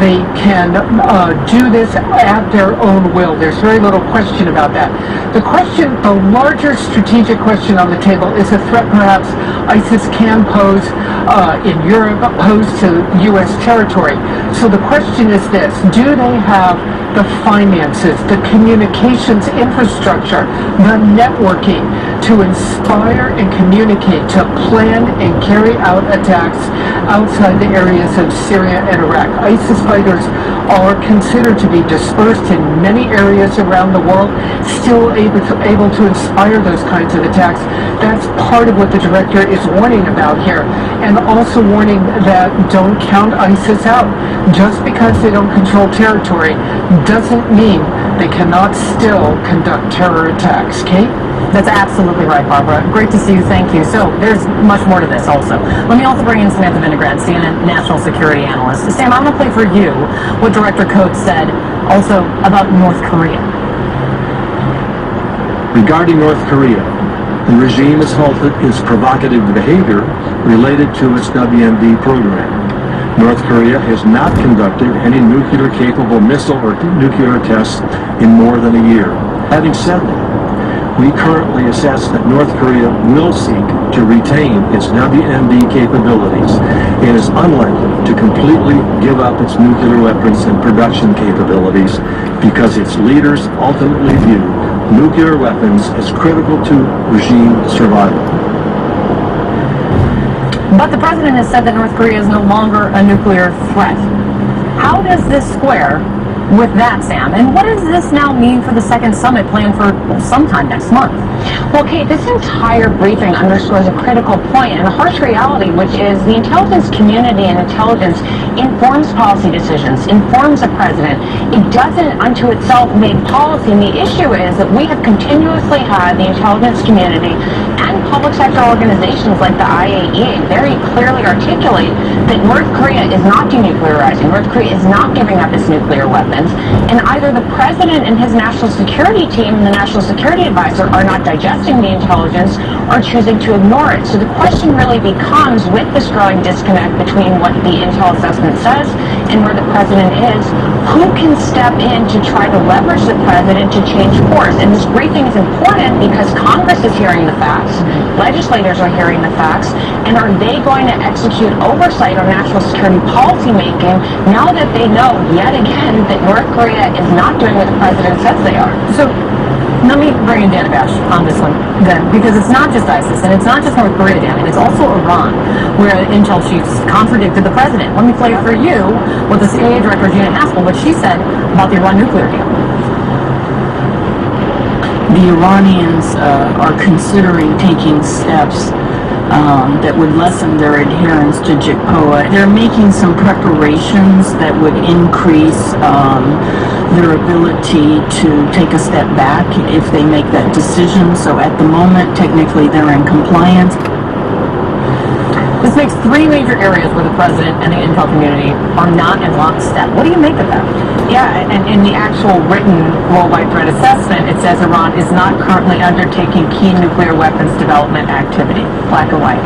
They can do this at their own will. There's very little question about that. The larger strategic question on the table is a threat perhaps ISIS can pose in Europe, pose to U.S. territory. So the question is this: do they have the finances, the communications infrastructure, the networking to inspire and communicate, to plan and carry out attacks outside the areas of Syria and Iraq? ISIS fighters are considered to be dispersed in many areas around the world, still able to inspire those kinds of attacks. That's part of what the director is warning about here, and also warning that don't count ISIS out. Just because they don't control territory doesn't mean they cannot still conduct terror attacks. Kate? That's absolutely right, Barbara. Great to see you. Thank you. So there's much more to this also. Let me also bring in Samantha Vinograd, CNN national security analyst. Sam, I'm going to play for you what Director Coates said also about North Korea. Regarding North Korea, The regime has halted its provocative behavior related to its WMD program. North Korea has not conducted any nuclear-capable missile or nuclear tests in more than a year. Having said that, we currently assess that North Korea will seek to retain its WMD capabilities and is unlikely to completely give up its nuclear weapons and production capabilities because its leaders ultimately view nuclear weapons as critical to regime survival. But the president has said that North Korea is no longer a nuclear threat. How does this square with that, Sam? And what does this now mean for the second summit planned for sometime next month? Well, Kate, this entire briefing underscores a critical point and a harsh reality, which is the intelligence community and intelligence informs policy decisions, informs the president. It doesn't unto itself make policy, and the issue is that we have continuously had the intelligence community and public sector organizations like the IAEA very clearly articulate that North Korea is not denuclearizing, North Korea is not giving up its nuclear weapons, and either the president and his national security team and the national security advisor are not digesting the intelligence or choosing to ignore it. So the question really becomes, with this growing disconnect between what the intel assessment says and where the president is, who can step in to try to leverage the president to change course? And this briefing is important because Congress is hearing the facts, legislators are hearing the facts, and are they going to execute oversight on national security policy making now that they know yet again that North Korea is not doing what the president says they are? So let me bring in Dan Abash on this one then, because it's not just ISIS and it's not just North Korea, Dan, and it's also Iran, where intel chiefs contradicted the president. Let me play for you what the CIA director Gina Haspel, what she said about the Iran nuclear deal. The Iranians are considering taking steps that would lessen their adherence to JCPOA. They're making some preparations that would increase their ability to take a step back if they make that decision. So at the moment, technically, they're in compliance. This makes three major areas where the president and the intel community are not in lockstep. What do you make of that? Yeah, and in the actual written worldwide threat assessment, it says Iran is not currently undertaking key nuclear weapons development activity, black and white.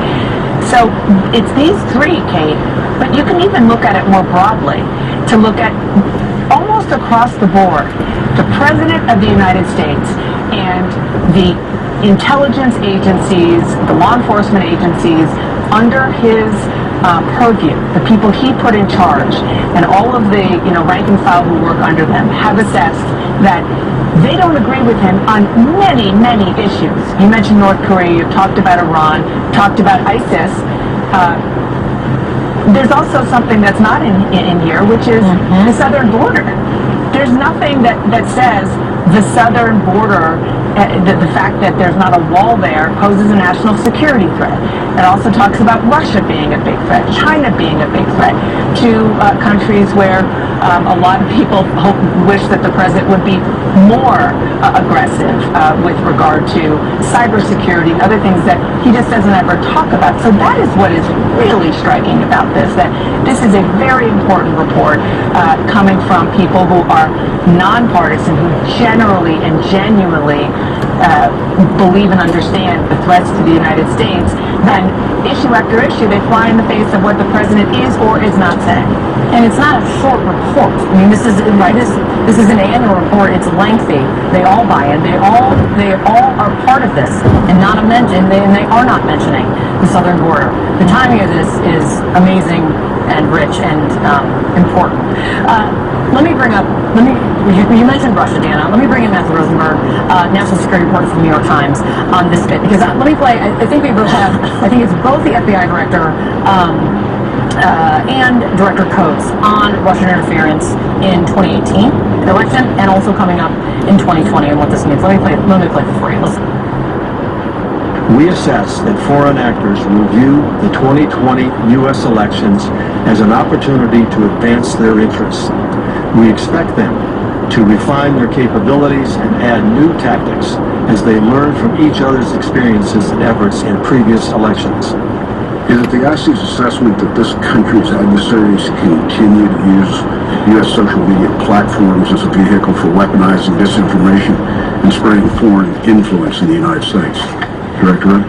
So it's these three, Kate, but you can even look at it more broadly, to look at almost across the board, the President of the United States and the intelligence agencies, the law enforcement agencies under his purview, the people he put in charge, and all of the rank and file who work under them have assessed that they don't agree with him on many, many issues. You mentioned North Korea, you talked about Iran, talked about ISIS. There's also something that's not in here, which is the southern border. There's nothing that says the southern border, the fact that there's not a wall there, poses a national security threat. It also talks about Russia being a big threat, China being a big threat, to countries where a lot of people wish that the president would be more aggressive with regard to cybersecurity and other things that he just doesn't ever talk about. So that is what is really striking about this, that this is a very important report coming from people who are nonpartisan, who generally and genuinely believe and understand the threats to the United States. Then issue after issue, they fly in the face of what the president is or is not saying. And it's not a short report. I mean, this is right. This is an annual report. It's lengthy. They all buy in. They all are part of this, and not a mention. And they are not mentioning the southern border. The timing of this is amazing and rich and important. Let me bring up. You mentioned Russia, Dana. Let me bring in Matthew Rosenberg, national security reporter from the New York Times, on this bit, because let me play. I think we both have. I think it's both the FBI director and Director Coates on Russian interference in 2018 election, and also coming up in 2020, and what this means. Let me play it for you. Listen. We assess that foreign actors will view the 2020 U.S. elections as an opportunity to advance their interests. We expect them to refine their capabilities and add new tactics as they learn from each other's experiences and efforts in previous elections. Is it the IC's assessment that this country's adversaries continue to use U.S. social media platforms as a vehicle for weaponizing disinformation and spreading foreign influence in the United States? Director Wray?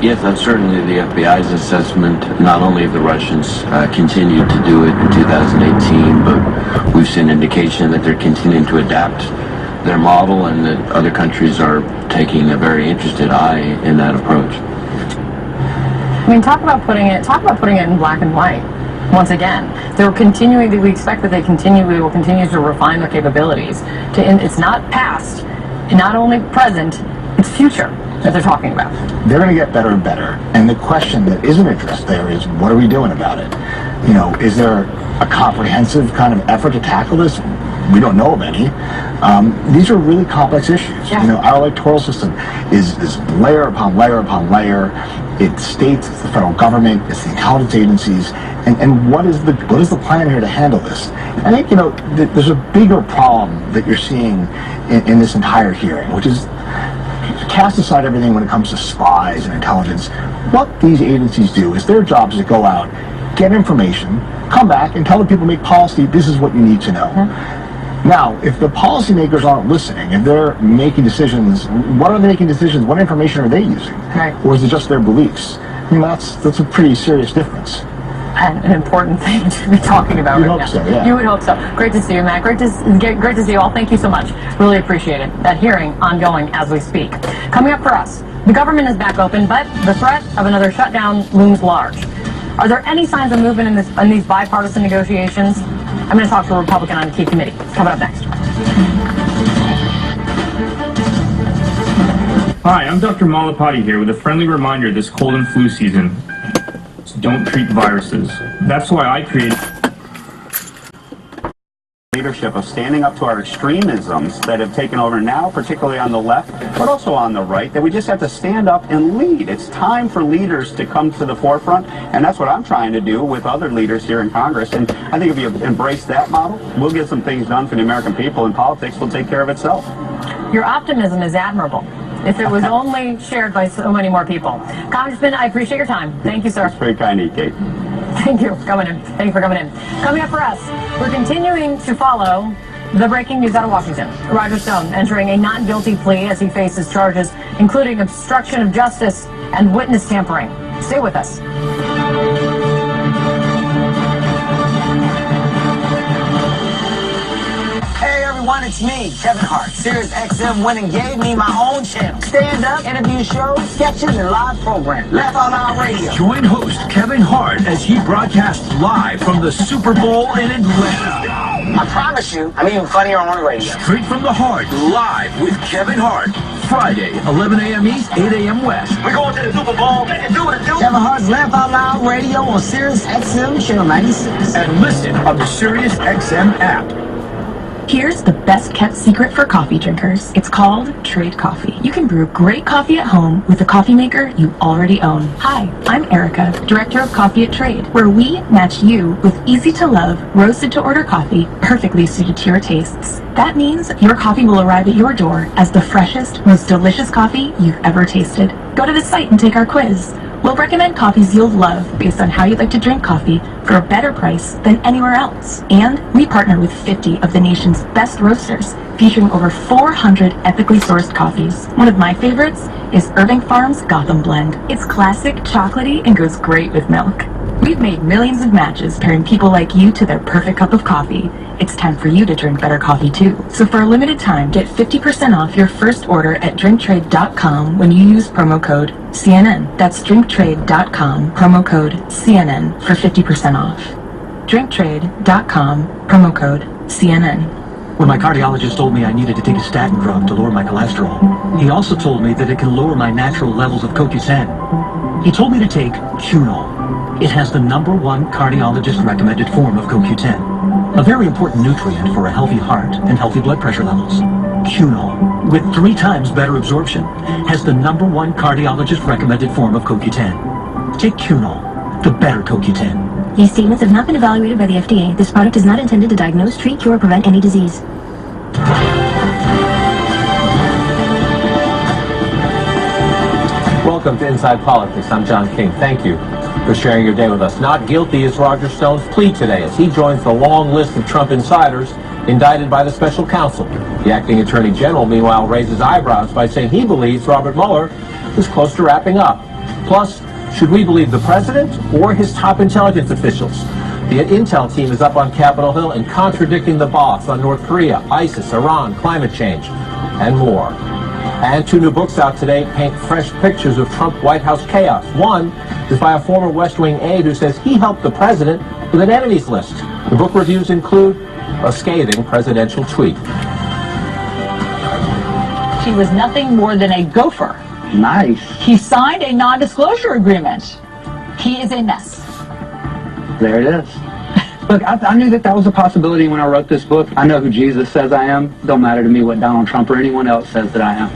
Yes, that's certainly the FBI's assessment. Not only have the Russians continued to do it in 2018, but we've seen indication that they're continuing to adapt their model, and that other countries are taking a very interested eye in that approach. I mean, talk about putting it in black and white. Once again, they're continuing. We expect that we will continue to refine their capabilities. It's not past, not only present, it's future that they're talking about. They're going to get better and better. And the question that isn't addressed there is, what are we doing about it? You know, is there a comprehensive kind of effort to tackle this? We don't know of any. These are really complex issues. Yeah. You know, our electoral system is layer upon layer upon layer. It's states, it's the federal government, it's the intelligence agencies, and what is the plan here to handle this? I think, you know, there's a bigger problem that you're seeing in this entire hearing, which is, cast aside everything when it comes to spies and intelligence. What these agencies do is their job is to go out, get information, come back and tell the people make policy, this is what you need to know. Mm-hmm. Now, if the policymakers aren't listening, if they're making decisions, what are they making decisions? What information are they using? Right. Or is it just their beliefs? I mean, that's a pretty serious difference. An important thing to be talking about right now. So, yeah. You would hope so. Great to see you, Matt. Great to see you all. Thank you so much. Really appreciate it. That hearing ongoing as we speak. Coming up for us, the government is back open, but the threat of another shutdown looms large. Are there any signs of movement in these bipartisan negotiations? I'm going to talk to a Republican on a key committee. Coming up next. Hi, I'm Dr. Malapati here with a friendly reminder this cold and flu season. Don't treat viruses. That's why I created leadership of standing up to our extremisms that have taken over now, particularly on the left, but also on the right, that we just have to stand up and lead. It's time for leaders to come to the forefront, and that's what I'm trying to do with other leaders here in Congress. And I think if you embrace that model, we'll get some things done for the American people, and politics will take care of itself. Your optimism is admirable. If it was only shared by so many more people. Congressman, I appreciate your time. Thank you, sir. That's very kind of you, Kate. Thank you for coming in. Thank you for coming in. Coming up for us, we're continuing to follow the breaking news out of Washington. Roger Stone entering a not guilty plea as he faces charges, including obstruction of justice and witness tampering. Stay with us. It's me, Kevin Hart. Sirius XM went and gave me my own channel. Stand-up, interview shows, sketches, and live programs. Laugh Out Loud Radio. Join host Kevin Hart as he broadcasts live from the Super Bowl in Atlanta. I promise you, I'm even funnier on the radio. Straight from the heart, live with Kevin Hart. Friday, 11 a.m. East, 8 a.m. West. We're going to the Super Bowl. Do it. Kevin Hart's Laugh Out Loud Radio on Sirius XM Channel 96. And listen on the Sirius XM app. Here's the best kept secret for coffee drinkers. It's called Trade Coffee. You can brew great coffee at home with a coffee maker you already own. Hi, I'm Erica, Director of Coffee at Trade, where we match you with easy-to-love, roasted-to-order coffee perfectly suited to your tastes. That means your coffee will arrive at your door as the freshest, most delicious coffee you've ever tasted. Go to the site and take our quiz. We'll recommend coffees you'll love based on how you'd like to drink coffee for a better price than anywhere else. And we partner with 50 of the nation's best roasters, featuring over 400 ethically sourced coffees. One of my favorites is Irving Farms Gotham Blend. It's classic, chocolatey, and goes great with milk. We've made millions of matches pairing people like you to their perfect cup of coffee. It's time for you to drink better coffee too. So for a limited time, get 50% off your first order at drinktrade.com when you use promo code CNN. That's drinktrade.com, promo code CNN for 50% off. drinktrade.com, promo code CNN. When my cardiologist told me I needed to take a statin drug to lower my cholesterol, he also told me that it can lower my natural levels of CoQ10. He told me to take Cunol. It has the #1 cardiologist recommended form of CoQ10, a very important nutrient for a healthy heart and healthy blood pressure levels. Cunol, with 3 times better absorption, has the #1 cardiologist recommended form of CoQ10. Take Cunol, the better CoQ10. These statements have not been evaluated by the FDA. This product is not intended to diagnose, treat, cure, or prevent any disease. Welcome to Inside Politics. I'm John King. Thank you for sharing your day with us. Not guilty is Roger Stone's plea today as he joins the long list of Trump insiders indicted by the special counsel. The acting attorney general, meanwhile, raises eyebrows by saying he believes Robert Mueller was close to wrapping up. Plus, should we believe the president or his top intelligence officials? The intel team is up on Capitol Hill and contradicting the boss on North Korea, ISIS, Iran, climate change, and more. And 2 new books out today paint fresh pictures of Trump White House chaos. One is by a former West Wing aide who says he helped the president with an enemies list. The book reviews include a scathing presidential tweet. She was nothing more than a gopher. Nice. He signed a non-disclosure agreement. He is a mess. There it is. Look, I knew that was a possibility when I wrote this book. I know who Jesus says I am. Don't matter to me what Donald Trump or anyone else says that I am.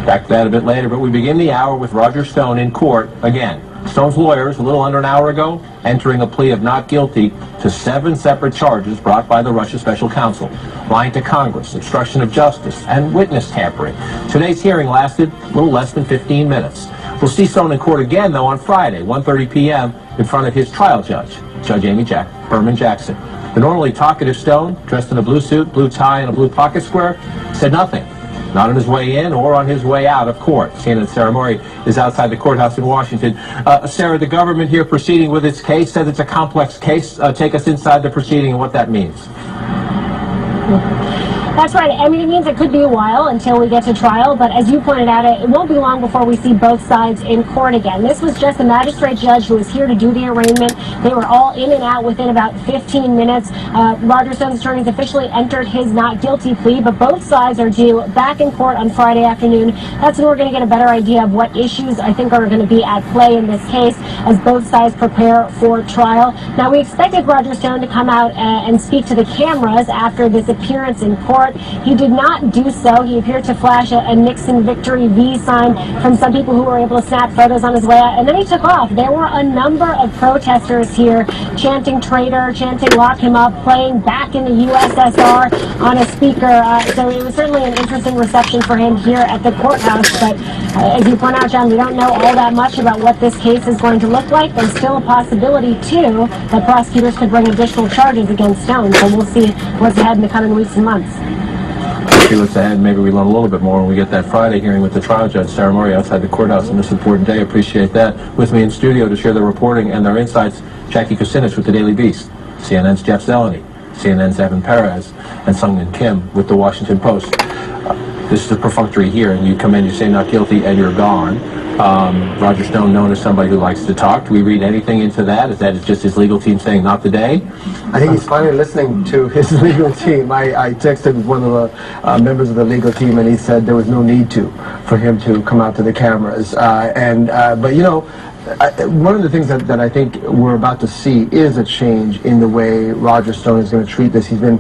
Back to that a bit later, but we begin the hour with Roger Stone in court again. Stone's lawyers, a little under an hour ago, entering a plea of not guilty to 7 separate charges brought by the Russia Special Counsel: lying to Congress, obstruction of justice, and witness tampering. Today's hearing lasted a little less than 15 minutes. We'll see Stone in court again, though, on Friday, 1:30 p.m., in front of his trial judge, Judge Amy Berman Jackson. The normally talkative Stone, dressed in a blue suit, blue tie, and a blue pocket square, said nothing. Not on his way in or on his way out of court. CNN Sarah Murray is outside the courthouse in Washington. Sarah, the government here proceeding with its case says it's a complex case. Take us inside the proceeding and what that means. That's right. I mean, it means it could be a while until we get to trial, but as you pointed out, it won't be long before we see both sides in court again. This was just a magistrate judge who was here to do the arraignment. They were all in and out within about 15 minutes. Roger Stone's attorneys officially entered his not guilty plea, but both sides are due back in court on Friday afternoon. That's when we're going to get a better idea of what issues I think are going to be at play in this case as both sides prepare for trial. Now, we expected Roger Stone to come out and speak to the cameras after this appearance in court. He did not do so. He appeared to flash a Nixon Victory V sign from some people who were able to snap photos on his way out, and then he took off. There were a number of protesters here chanting traitor, chanting lock him up, playing back in the USSR on a speaker. So it was certainly an interesting reception for him here at the courthouse. But as you point out, John, we don't know all that much about what this case is going to look like. There's still a possibility, too, that prosecutors could bring additional charges against Stone. So we'll see what's ahead in the coming weeks and months. See what's ahead. Maybe we learn a little bit more when we get that Friday hearing with the trial judge, Sarah Murray, outside the courthouse on this important day. Appreciate that. With me in studio to share their reporting and their insights, Jackie Kucinich with the Daily Beast, CNN's Jeff Zeleny, CNN's Evan Perez, and Sungmin Kim with the Washington Post. This is a perfunctory hearing. You come in, you say not guilty, and you're gone. Roger Stone, known as somebody who likes to talk. Do we read anything into that? Is that just his legal team saying not today? I think he's finally listening to his legal team. I texted one of the members of the legal team, and he said there was no need for him to come out to the cameras. But you know, one of the things that I think we're about to see is a change in the way Roger Stone is going to treat this. He's been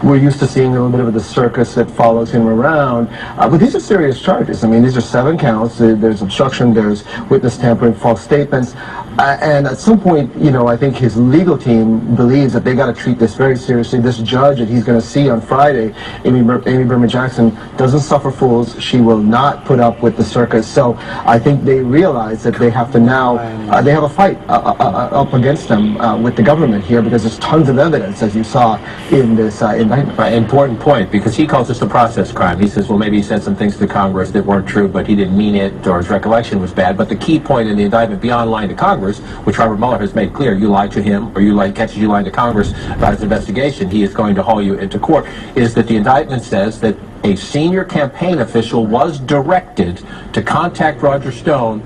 we're used to seeing a little bit of the circus that follows him around, but these are serious charges. I mean, these are 7 counts. There's obstruction, there's witness tampering, false statements, and at some point, you know, I think his legal team believes that they got to treat this very seriously. This judge that he's going to see on Friday, Amy Berman Jackson, doesn't suffer fools. She will not put up with the circus. So I think they realize that they have to now, they have a fight up against them with the government here, because there's tons of evidence, as you saw in this indictment. Right, important point, because he calls this a process crime. He says, well, maybe he said some things to Congress that weren't true, but he didn't mean it, or his recollection was bad. But the key point in the indictment, beyond lying to Congress, which Robert Mueller has made clear, you lied to him, or catches you lying to Congress about his investigation, he is going to haul you into court, is that the indictment says that a senior campaign official was directed to contact Roger Stone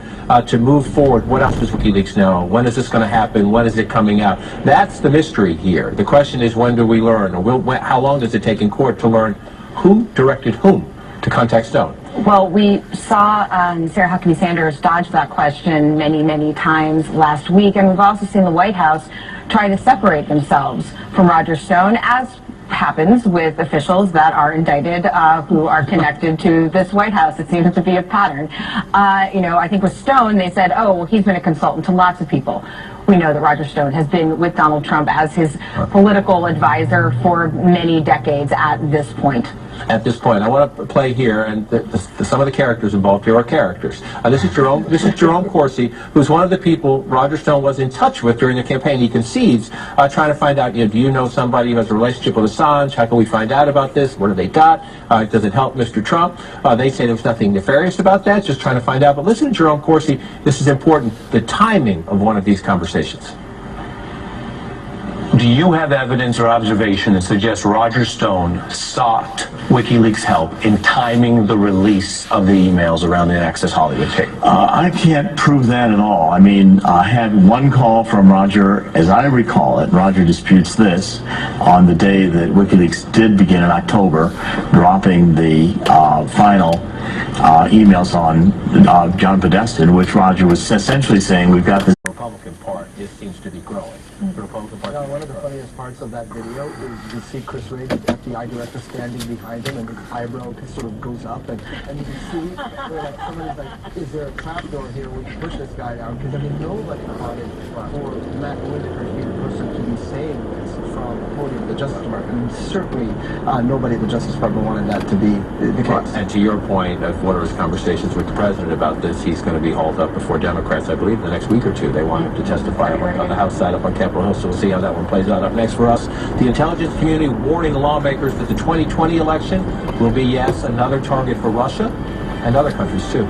to move forward. What else does WikiLeaks know? When is this going to happen? When is it coming out? That's the mystery here. The question is, when do we learn? Or how long does it take in court to learn who directed whom to contact Stone? Well, we saw Sarah Huckabee Sanders dodge that question many, many times last week, and we've also seen the White House try to separate themselves from Roger Stone, as happens with officials that are indicted who are connected to this White House. It seems to be a pattern. You know, I think with Stone, they said, oh, well, he's been a consultant to lots of people. We know that Roger Stone has been with Donald Trump as his political advisor for many decades at this point. at this point. I want to play here, and some of the characters involved here are characters. This is Jerome Corsi, who's one of the people Roger Stone was in touch with during the campaign. He concedes, trying to find out, do you know somebody who has a relationship with Assange? How can we find out about this? What have they got? Does it help Mr. Trump? They say there was nothing nefarious about that, just trying to find out. But listen to Jerome Corsi. This is important, the timing of one of these conversations. Do you have evidence or observation that suggests Roger Stone sought WikiLeaks help in timing the release of the emails around the Access Hollywood tape? I can't prove that at all. I mean, I had one call from Roger, as I recall it. Roger disputes this, on the day that WikiLeaks did begin in October, dropping the final emails on John Podesta, in which Roger was essentially saying, we've got this Republican part, it seems to be growing. One of the funniest parts of that video is you see Chris Wray, the FBI director, standing behind him, and his eyebrow sort of goes up, and you can see like somebody's like, is there a trapdoor here where you push this guy down? Because I mean, nobody thought it for Matt Whitaker to be the person to be saying this from the podium of the Justice Department. And certainly nobody at the Justice Department wanted that to be the case. And to your point of what are his conversations with the president about this, he's going to be hauled up before Democrats, I believe, the next week or two. They want him to testify on the House side up on Capitol Hill, so we'll see how that one plays out. Up next for us, the intelligence community warning lawmakers that the 2020 election will be, yes, another target for Russia and other countries too.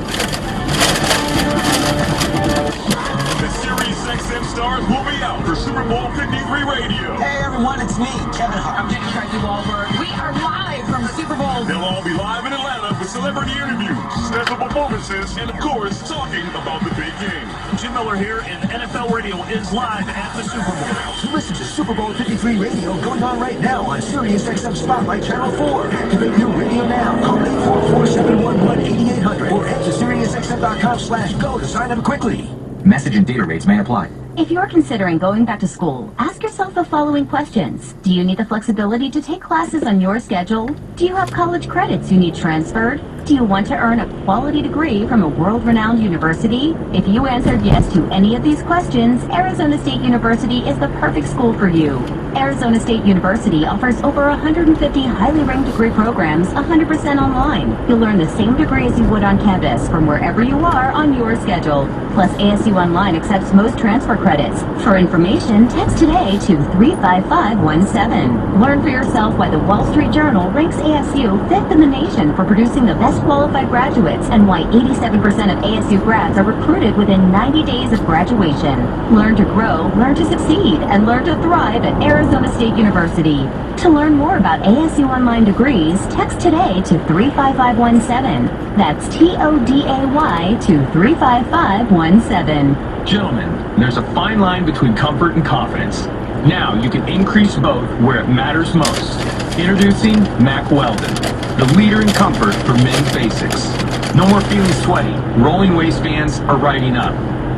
The Sirius XM stars will be out for Super Bowl 53 radio. Hey everyone, it's me, Kevin Hart. I'm Jenny Tracy Wahlberg. We are live from Super Bowl. They'll all be live in Atlanta with celebrity interviews, special performances, and of course, talking about the big game. Jim Miller here, and NFL Radio is live at the Super Bowl. Listen to Super Bowl 53 radio going on right now on Sirius XM Spotlight Channel 4. Activate your radio now. Call 844-711-8800 or head to SiriusXM.com/go to sign up quickly. Message and data rates may apply. If you're considering going back to school, ask yourself the following questions. Do you need the flexibility to take classes on your schedule? Do you have college credits you need transferred? Do you want to earn a quality degree from a world-renowned university? If you answered yes to any of these questions, Arizona State University is the perfect school for you. Arizona State University offers over 150 highly ranked degree programs 100% online. You'll learn the same degree as you would on campus from wherever you are on your schedule. Plus, ASU Online accepts most transfer credits. For information, text today to 35517. Learn for yourself why the Wall Street Journal ranks ASU 5th in the nation for producing the best qualified graduates and why 87% of ASU grads are recruited within 90 days of graduation. Learn to grow, learn to succeed, and learn to thrive at Arizona State University. To learn more about ASU Online degrees, text today to 35517. That's TODAY to 35517. Gentlemen, there's a fine line between comfort and confidence. Now you can increase both where it matters most. Introducing Mack Weldon, the leader in comfort for men's basics. No more feeling sweaty, rolling waistbands, or riding up.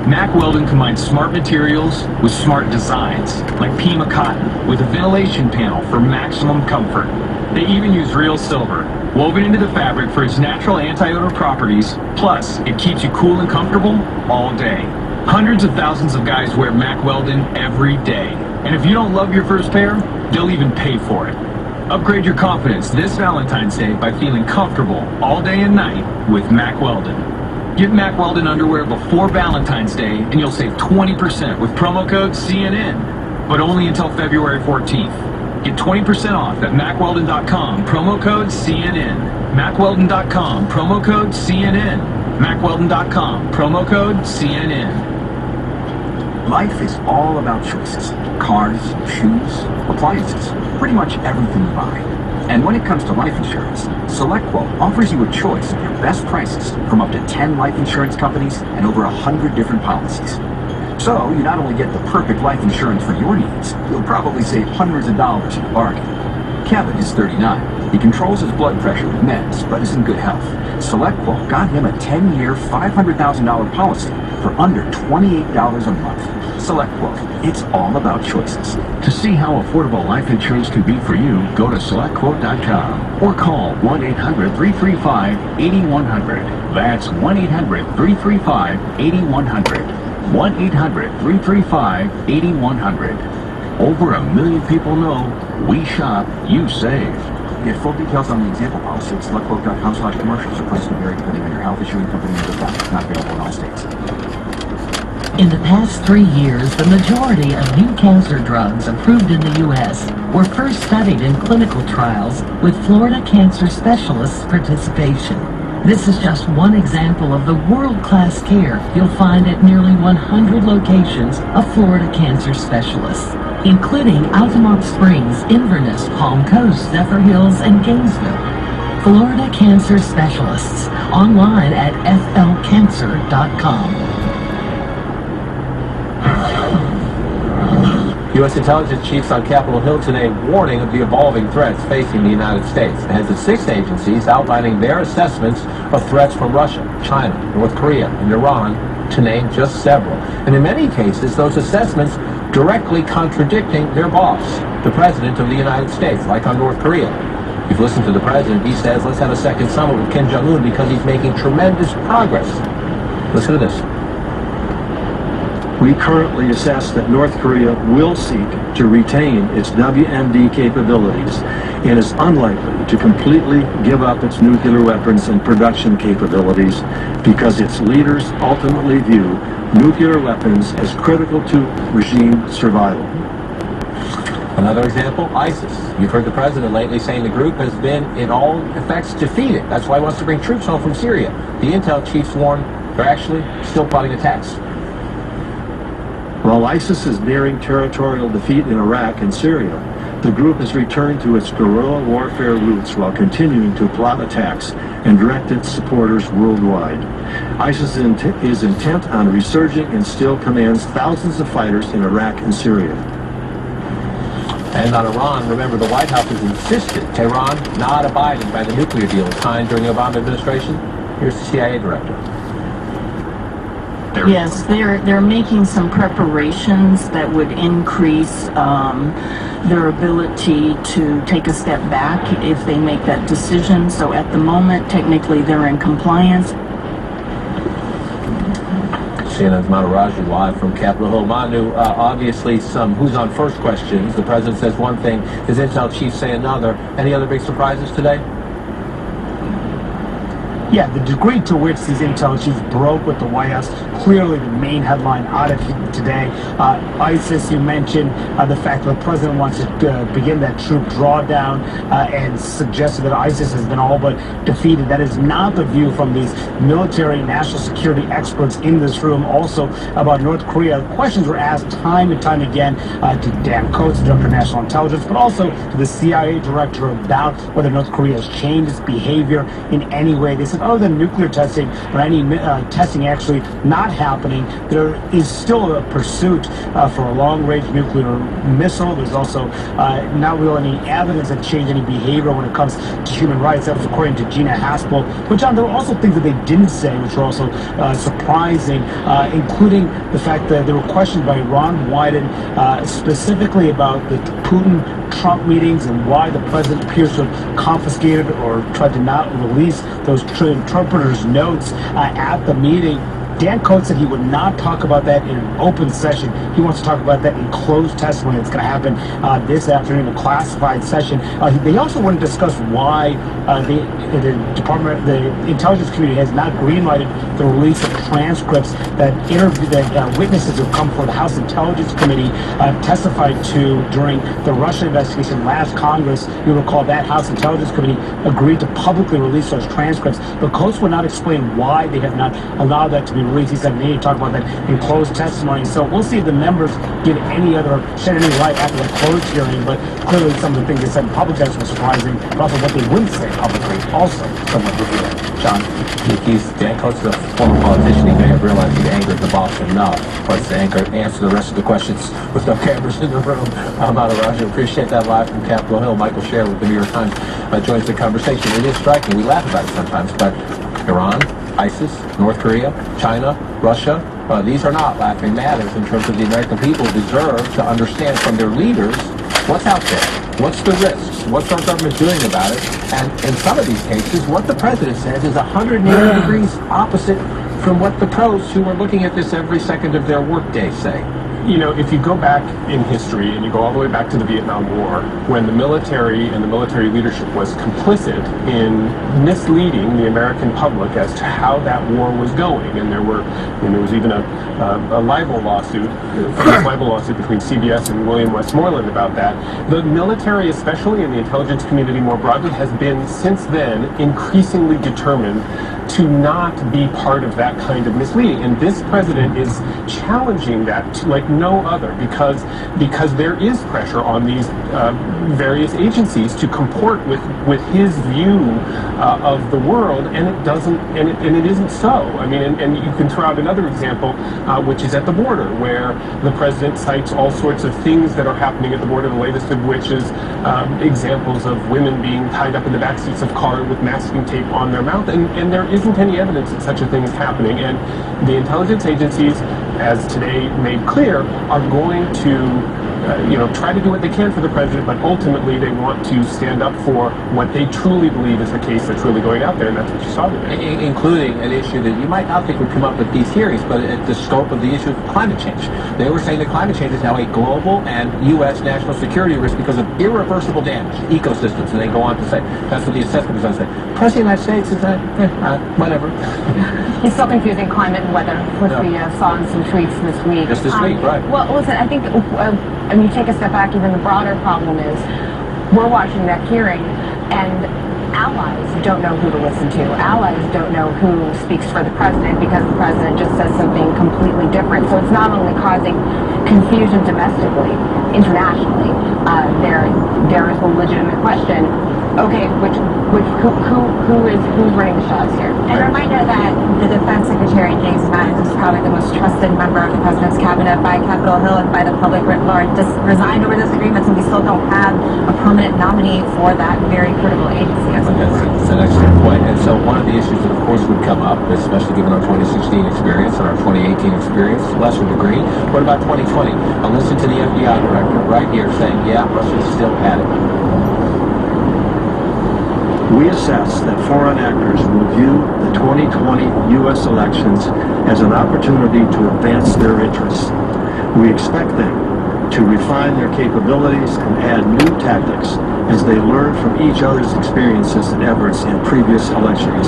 Mack Weldon combines smart materials with smart designs, like Pima cotton, with a ventilation panel for maximum comfort. They even use real silver, woven into the fabric for its natural anti-odor properties, plus it keeps you cool and comfortable all day. Hundreds of thousands of guys wear Mack Weldon every day. And if you don't love your first pair, they'll even pay for it. Upgrade your confidence this Valentine's Day by feeling comfortable all day and night with Mack Weldon. Get Mack Weldon underwear before Valentine's Day and you'll save 20% with promo code CNN, but only until February 14th. Get 20% off at MackWeldon.com, promo code CNN. MackWeldon.com, promo code CNN. MackWeldon.com, promo code CNN. Life is all about choices. Cars, shoes, appliances, pretty much everything you buy. And when it comes to life insurance, SelectQuote offers you a choice of your best prices from up to 10 life insurance companies and over 100 different policies. So you not only get the perfect life insurance for your needs, you'll probably save hundreds of dollars in the bargain. Kevin is 39. He controls his blood pressure with meds, but is in good health. SelectQuote got him a 10-year, $500,000 policy for under $28 a month. SelectQuote, it's all about choices. To see how affordable life insurance can be for you, go to SelectQuote.com or call 1-800-335-8100. That's 1-800-335-8100. 1-800-335-8100. Over 1 million people know we shop, you save. Get full details on the example policy at selectquote.com/commercials. Or price may vary depending on your health, issuing company, and other factors. Not available in all states. In the past 3 years, the majority of new cancer drugs approved in the U.S. were first studied in clinical trials with Florida cancer specialists' participation. This is just one example of the world-class care you'll find at nearly 100 locations of Florida cancer specialists, including Altamont Springs, Inverness, Palm Coast, Zephyrhills, and Gainesville. Florida Cancer Specialists, online at flcancer.com. U.S. intelligence chiefs on Capitol Hill today warning of the evolving threats facing the United States. The heads of 6 agencies outlining their assessments of threats from Russia, China, North Korea, and Iran, to name just several. And in many cases, those assessments directly contradicting their boss, the President of the United States, like on North Korea. You've listened to the President. He says, let's have a second summit with Kim Jong-un because he's making tremendous progress. Listen to this. We currently assess that North Korea will seek to retain its WMD capabilities and is unlikely to completely give up its nuclear weapons and production capabilities because its leaders ultimately view nuclear weapons as critical to regime survival. Another example, ISIS. You've heard the president lately saying the group has been, in all effects, defeated. That's why he wants to bring troops home from Syria. The intel chiefs warn they're actually still plotting attacks. While ISIS is nearing territorial defeat in Iraq and Syria, the group has returned to its guerrilla warfare roots while continuing to plot attacks and direct its supporters worldwide. ISIS is intent on resurging and still commands thousands of fighters in Iraq and Syria. And on Iran, remember the White House has insisted Tehran not abiding by the nuclear deal signed during the Obama administration. Here's the CIA director. Yes, they're making some preparations that would increase their ability to take a step back if they make that decision. So at the moment, technically, they're in compliance. CNN's Manu Raju live from Capitol Hill. Manu, obviously some who's on first questions. The president says one thing, his intel chiefs say another. Any other big surprises today? Yeah, the degree to which these intel chiefs broke with the White House, clearly the main headline out of today. ISIS, you mentioned the fact that the president wants to begin that troop drawdown and suggested that ISIS has been all but defeated. That is not the view from these military and national security experts in this room. Also about North Korea, questions were asked time and time again to Dan Coates, Director of National Intelligence, but also to the CIA director about whether North Korea has changed its behavior in any way. They said, other than nuclear testing or any testing actually not happening, there is still a pursuit for a long-range nuclear missile. There's also not really any evidence that changed any behavior when it comes to human rights. That was according to Gina Haspel. But John, there were also things that they didn't say, which were also surprising, including the fact that they were questioned by Ron Wyden specifically about the Putin-Trump meetings and why the president appears to have confiscated or tried to not release those interpreters' notes at the meeting. Dan Coates said he would not talk about that in an open session. He wants to talk about that in closed testimony. It's going to happen this afternoon, a classified session. They also want to discuss why the intelligence community has not greenlighted the release of transcripts that witnesses who come before the House Intelligence Committee testified to during the Russia investigation last Congress. You'll recall that House Intelligence Committee agreed to publicly release those transcripts, but Coates would not explain why they have not allowed that to be released. He said they need to talk about that in closed testimony. So we'll see if the members give shed any light after the closed hearing, but clearly some of the things they said in public were surprising, but also what they wouldn't say publicly also somewhat revealing. John? Dan Coates is a former politician. He may have realized he angered the boss enough. Let's answer the rest of the questions with no cameras in the room. Manu Raju, appreciate that live from Capitol Hill. Michael Scher with the New York Times joins the conversation. It is striking. We laugh about it sometimes, but Iran, ISIS, North Korea, China, Russia, these are not laughing matters in terms of the American people deserve to understand from their leaders what's out there, what's the risks, what's our government doing about it, and in some of these cases, what the president says is 180 degrees opposite from what the pros who are looking at this every second of their workday say. you know, if you go back in history and you go all the way back to the Vietnam War, when the military and the military leadership was complicit in misleading the American public as to how that war was going, and there was even a libel lawsuit, between CBS and William Westmoreland about that. The military, especially in the intelligence community more broadly, has been since then increasingly determined to not be part of that kind of misleading. And this president is challenging that like no other, because there is pressure on these various agencies to comport with his view of the world, and it doesn't, and it isn't so. I mean, and you can throw out another example, which is at the border, where the president cites all sorts of things that are happening at the border, the latest of which is examples of women being tied up in the back seats of cars with masking tape on their mouth, and there isn't any evidence that such a thing is happening. And the intelligence agencies, as today made clear, are going to try to do what they can for the president, but ultimately they want to stand up for what they truly believe is the case that's really going out there, and that's what you saw today. Including an issue that you might not think would come up at these hearings, but at the scope of the issue of climate change. They were saying that climate change is now a global and U.S. national security risk because of irreversible damage to ecosystems, and they go on to say, that's what the assessment is on to say. President of the United States is whatever. He's still confusing climate and weather, which we saw in some tweets this week. Just this week, right. Well, listen, I think when you take a step back, even the broader problem is we're watching that hearing, and allies don't know who to listen to. Allies don't know who speaks for the president because the president just says something completely different. So it's not only causing confusion domestically, internationally. There is a legitimate question. Okay, who's running the shots here? And a reminder that the Defense Secretary, James Mattis, is probably the most trusted member of the President's cabinet by Capitol Hill and by the public writ large, just resigned over this agreement, so we still don't have a permanent nominee for that very critical agency. That's an excellent point. And so one of the issues that, of course, would come up, especially given our 2016 experience and our 2018 experience, lesser degree, what about 2020? I'll listen to the FBI director right here saying, yeah, Russia's still at it. We assess that foreign actors will view the 2020 U.S. elections as an opportunity to advance their interests. We expect them to refine their capabilities and add new tactics as they learn from each other's experiences and efforts in previous elections.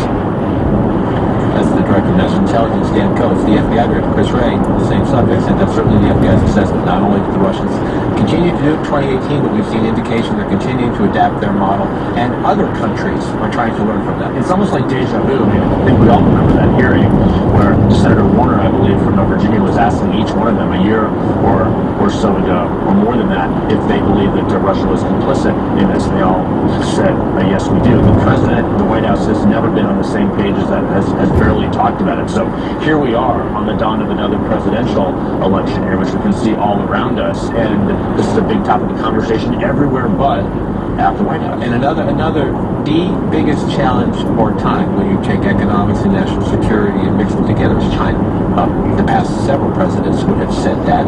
That's the Director of National Intelligence, Dan Coates. The FBI Director, Chris Wray, the same subject, said that's certainly the FBI's assessment. Not only did the Russians continue to do it in 2018, but we've seen indication they're continuing to adapt their model, and other countries are trying to learn from them. It's almost like deja vu. I mean, I think we all remember that hearing where Senator Warner, I believe, from Virginia, was asking each one of them a year or so ago, or more than that, if they believed that Russia was complicit in this. They all said, yes, we do. The President, the White House, has never been on the same page as that, has barely talked about it. So here we are on the dawn of another presidential election here, which we can see all around us, and this is a big topic of conversation everywhere but at the White House. And the biggest challenge for time when you take economics and national security and mix them together is China. The past several presidents would have said that.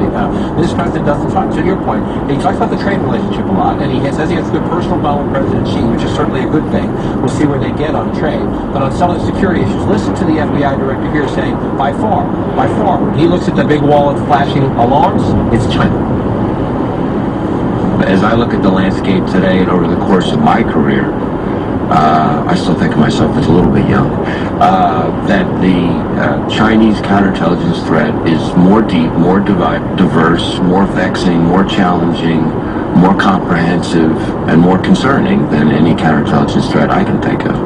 This president doesn't talk, to your point, he talks about the trade relationship a lot, and he says he has a good personal bond with President Xi, which is certainly a good thing. We'll see where they get on trade. But on some of the security issues, listen to the FBI director here saying, by far, when he looks at the big wall of flashing alarms, it's China. As I look at the landscape today and over the course of my career, I still think of myself as a little bit young, that the Chinese counterintelligence threat is more deep, more diverse, more vexing, more challenging, more comprehensive, and more concerning than any counterintelligence threat I can think of.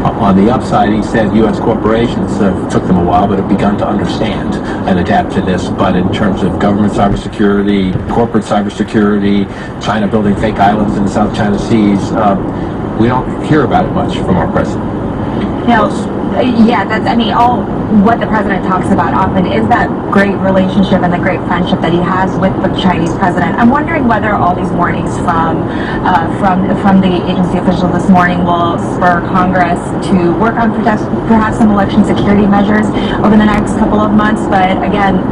On the upside, he said U.S. corporations took them a while, but have begun to understand and adapt to this. But in terms of government cybersecurity, corporate cybersecurity, China building fake islands in the South China Seas, we don't hear about it much from our president. All what the president talks about often is that great relationship and the great friendship that he has with the Chinese president. I'm wondering whether all these warnings from the agency officials this morning will spur Congress to work on perhaps some election security measures over the next couple of months. But again,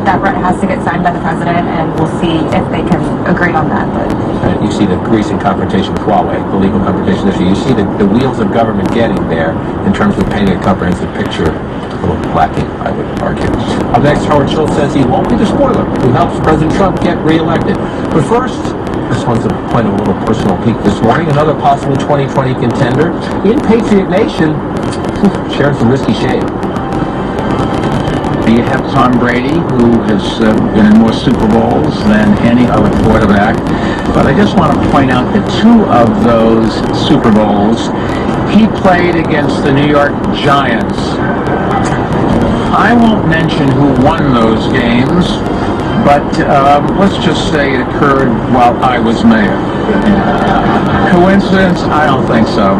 that has to get signed by the president, and we'll see if they can agree on that. But you see the recent confrontation with Huawei, the legal confrontation issue. You see the wheels of government getting there in terms of painting a comprehensive picture A little lacking, I would argue. Up next, Howard Schultz says he won't be the spoiler who helps President Trump get reelected. But first, this one's a point of a little personal peek this morning. Another possible 2020 contender in Patriot Nation sharing some risky shade. You have Tom Brady, who has been in more Super Bowls than any other quarterback. But I just want to point out that 2 of those Super Bowls, he played against the New York Giants. I won't mention who won those games, but let's just say it occurred while I was mayor. Coincidence? I don't think so.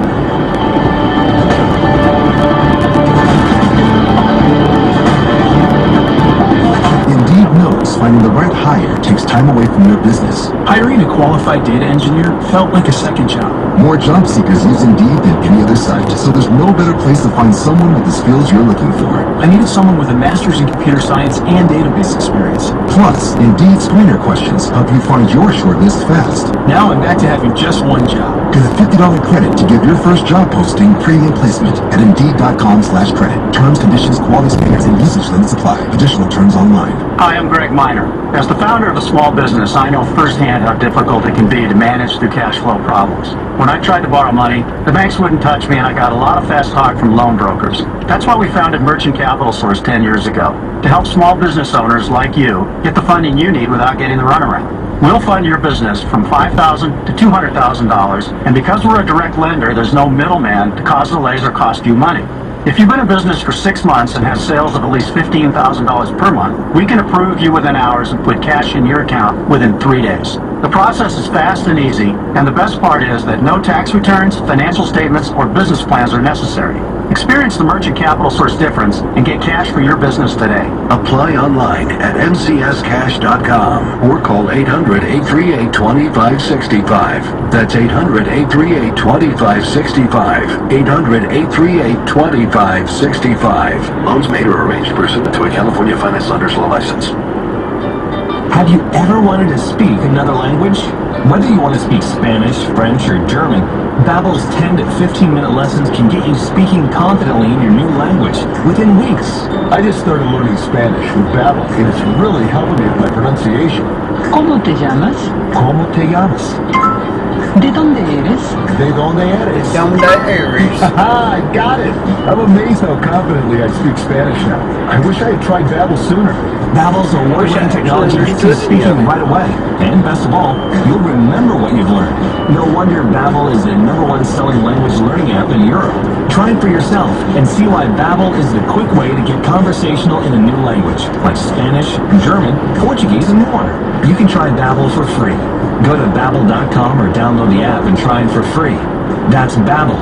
Indeed knows finding the right hire takes time away from your business. Hiring a qualified data engineer felt like a second job. More job seekers use Indeed than any other site, so there's no better place to find someone with the skills you're looking for. I needed someone with a master's in computer science and database experience. Plus, Indeed screener questions help you find your shortlist fast. Now I'm back to having just one job. Get a $50 credit to give your first job posting premium placement at Indeed.com/credit. Terms, conditions, quality standards, and usage limits apply. Additional terms online. Hi, I'm Greg Miner. As the founder of a small business, I know firsthand how difficult it can be to manage through cash flow problems. When I tried to borrow money, the banks wouldn't touch me, and I got a lot of fast talk from loan brokers. That's why we founded Merchant Capital Source 10 years ago, to help small business owners like you get the funding you need without getting the runaround. We'll fund your business from $5,000 to $200,000, and because we're a direct lender, there's no middleman to cause delays or cost you money. If you've been in business for 6 months and have sales of at least $15,000 per month, we can approve you within hours and put cash in your account within 3 days. The process is fast and easy, and the best part is that no tax returns, financial statements, or business plans are necessary. Experience the Merchant Capital Source difference and get cash for your business today. Apply online at mcscash.com or call 800-838-2565. That's 800-838-2565. 800-838-2565. Loans made or arranged pursuant to a California Finance Lender's Law license. Have you ever wanted to speak another language? Whether you want to speak Spanish, French, or German, Babbel's 10 to 15-minute lessons can get you speaking confidently in your new language within weeks. I just started learning Spanish with Babbel, and it's really helping me with my pronunciation. ¿Cómo te llamas? ¿Cómo te llamas? ¿De dónde eres? ¿De dónde eres? ¿De dónde eres? Haha, I got it! I'm amazed how confidently I speak Spanish now. I wish I had tried Babbel sooner. Babbel's award-winning technology gets you speaking right away. And best of all, you'll remember what you've learned. No wonder Babbel is the #1 selling language learning app in Europe. Try it for yourself and see why Babbel is the quick way to get conversational in a new language, like Spanish, German, Portuguese, and more. You can try Babbel for free. Go to Babbel.com or download the app and try it for free. That's Babbel,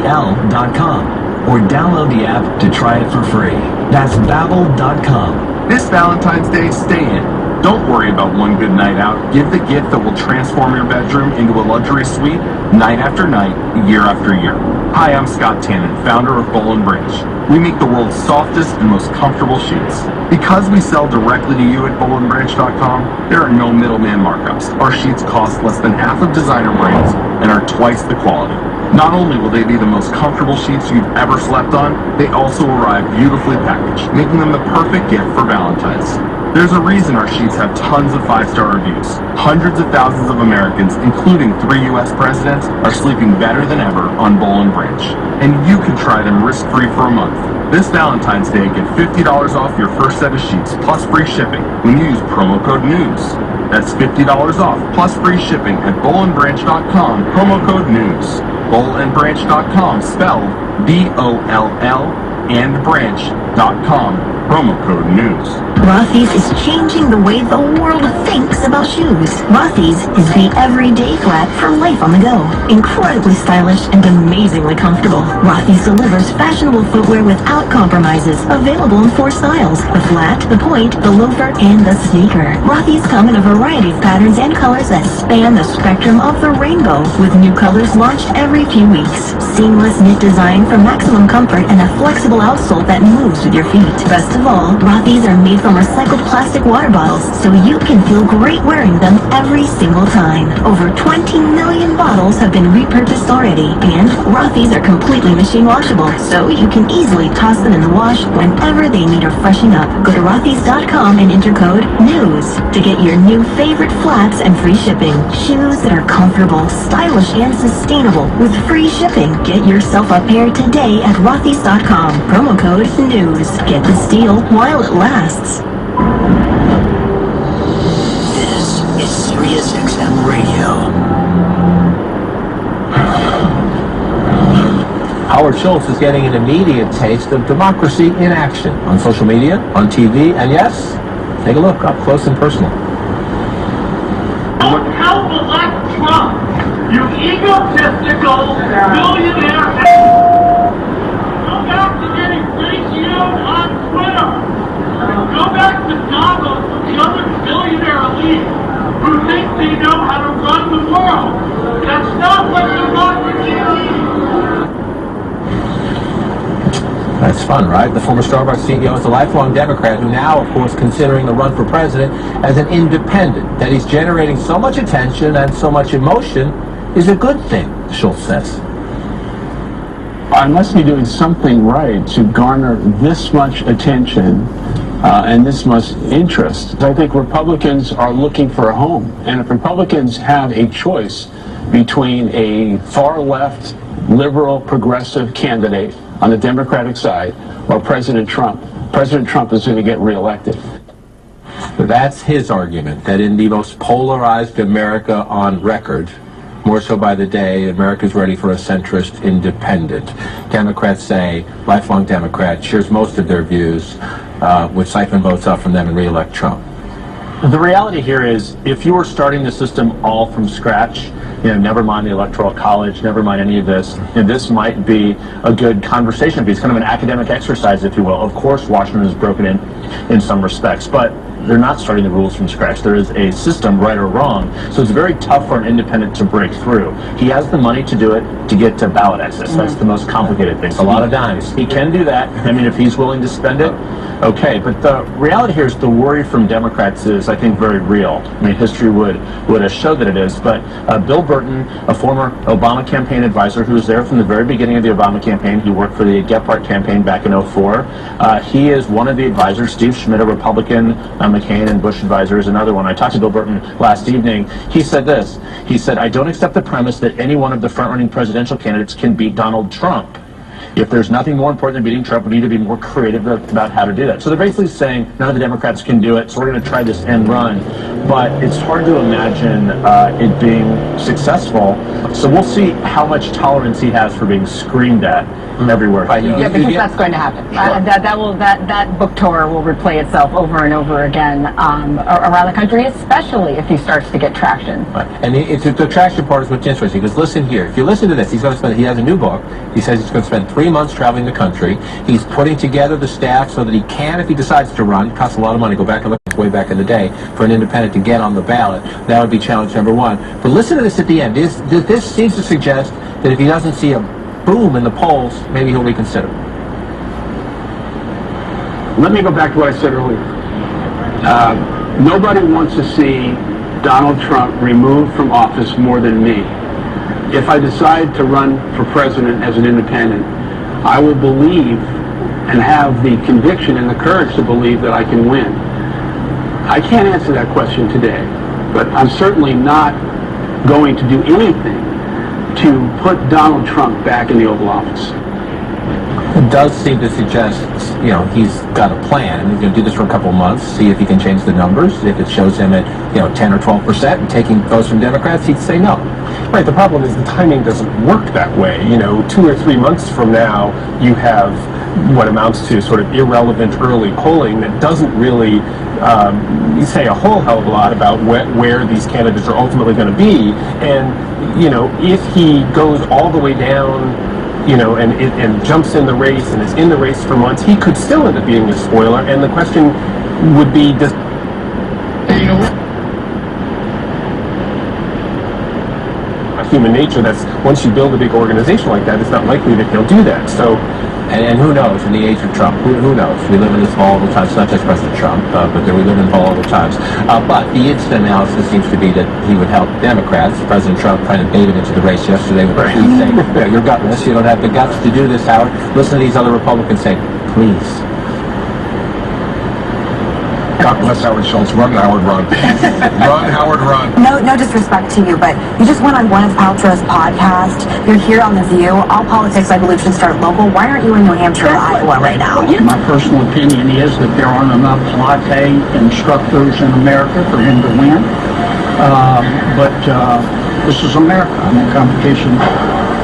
Babbel.com, or download the app to try it for free. That's Babbel.com. This Valentine's Day, stay in. Don't worry about one good night out. Give the gift that will transform your bedroom into a luxury suite night after night, year after year. Hi, I'm Scott Tannen, founder of Boll & Branch. We make the world's softest and most comfortable sheets. Because we sell directly to you at bollandbranch.com, there are no middleman markups. Our sheets cost less than half of designer brands and are twice the quality. Not only will they be the most comfortable sheets you've ever slept on, they also arrive beautifully packaged, making them the perfect gift for Valentine's. There's a reason our sheets have tons of 5-star reviews. Hundreds of thousands of Americans, including 3 U.S. presidents, are sleeping better than ever on Boll & Branch. And you can try them risk-free for a month. This Valentine's Day, get $50 off your first set of sheets, plus free shipping, when you use promo code NEWS. That's $50 off, plus free shipping at bollandbranch.com, promo code NEWS. bollandbranch.com, spelled B-O-L-L, and branch.com, promo code NEWS. Rothy's is changing the way the world thinks about shoes. Rothy's is the everyday flat for life on the go. Incredibly stylish and amazingly comfortable. Rothy's delivers fashionable footwear without compromises. Available in 4 styles: the flat, the point, the loafer, and the sneaker. Rothy's come in a variety of patterns and colors that span the spectrum of the rainbow, with new colors launched every few weeks. Seamless knit design for maximum comfort and a flexible outsole that moves with your feet. Best of all, Rothy's are made from recycled plastic water bottles, so you can feel great wearing them every single time. Over 20 million bottles have been repurposed already, and Rothy's are completely machine washable, so you can easily toss them in the wash whenever they need a freshening up. Go to Rothys.com and enter code NEWS to get your new favorite flats and free shipping. Shoes that are comfortable, stylish, and sustainable with free shipping. Get yourself a pair today at Rothys.com. Promo code NEWS. Get this deal while it lasts. This is Sirius XM Radio. Howard Schultz is getting an immediate taste of democracy in action on social media, on TV, and yes, take a look up close and personal. Don't help elect Trump, you egotistical billionaire. Go back to getting ratioed on Twitter. Go back to Davos with the other billionaire elite who think they know how to run the world. That's not what democracy means. That's fun, right? The former Starbucks CEO is a lifelong Democrat who now, of course, considering the run for president as an independent. That he's generating so much attention and so much emotion is a good thing, Schultz says. Unless you're doing something right to garner this much attention and this much interest, I think Republicans are looking for a home. And if Republicans have a choice between a far-left, liberal, progressive candidate on the Democratic side or President Trump is going to get reelected. That's his argument, that in the most polarized America on record, more so by the day, America's ready for a centrist independent. Democrats say, lifelong Democrat, shares most of their views, would siphon votes off from them and reelect Trump. The reality here is, if you were starting the system all from scratch, never mind the Electoral College, never mind any of this, this might be a good conversation piece, kind of an academic exercise, if you will. Of course, Washington is broken in some respects, but they're not starting the rules from scratch. There is a system, right or wrong, so it's very tough for an independent to break through. He has the money to do it, to get to ballot access. That's the most complicated thing. A lot of dimes. He can do that. I mean, if he's willing to spend it, okay. But the reality here is the worry from Democrats is, I think, very real. I mean, history would have showed that it is. But Bill Burton, a former Obama campaign advisor who was there from the very beginning of the Obama campaign, he worked for the Gephardt campaign back in 2004. He is one of the advisors. Steve Schmidt, a Republican, McCain and Bush advisor is another one. I talked to Bill Burton last evening. He said this. He said, I don't accept the premise that any one of the front-running presidential candidates can beat Donald Trump. If there's nothing more important than beating Trump, we need to be more creative about how to do that. So they're basically saying none of the Democrats can do it, so we're going to try this end run. But it's hard to imagine it being successful. So we'll see how much tolerance he has for being screamed at everywhere. Yeah, because that's going to happen. That book tour will replay itself over and over again around the country, especially if he starts to get traction. Right. And the traction part is what's interesting, because listen here. If you listen to this, he has a new book. He says he's going to spend 3 months traveling the country. He's putting together the staff so that he can, if he decides to run, it costs a lot of money. Go back and look way back in the day for an independent to get on the ballot. That would be challenge number one. But listen to this at the end. This seems to suggest that if he doesn't see a boom in the polls, maybe he'll reconsider. Let me go back to what I said earlier. Nobody wants to see Donald Trump removed from office more than me. If I decide to run for president as an independent, I will believe and have the conviction and the courage to believe that I can win. I can't answer that question today, but I'm certainly not going to do anything to put Donald Trump back in the Oval Office. It does seem to suggest, he's got a plan. He's going to do this for a couple of months, see if he can change the numbers. If it shows him at, 10 or 12% and taking votes from Democrats, he'd say no. Right, the problem is the timing doesn't work that way. 2 or 3 months from now, you have what amounts to sort of irrelevant early polling that doesn't really say a whole hell of a lot about where these candidates are ultimately going to be. And, if he goes all the way down, and jumps in the race and is in the race for months, he could still end up being a spoiler. And the question would be, does human nature. That's once you build a big organization like that, it's not likely that he'll do that. So. And who knows, in the age of Trump, who knows? We live in this volatile times, not just President Trump, but we live in volatile times. But the instant analysis seems to be that he would help Democrats. President Trump kind of baited into the race yesterday with the tweet saying, you're gutless, you don't have the guts to do this, Howard. Listen to these other Republicans saying, please. God bless Howard Schultz. Run, Howard, run. Run, Howard, run. No disrespect to you, but you just went on Gwyneth Paltrow's podcast. You're here on The View. All politics, I believe, should start local. Why aren't you in New Hampshire or Iowa right now? My personal opinion is that there aren't enough latte instructors in America for him to win. But this is America. I mean, competition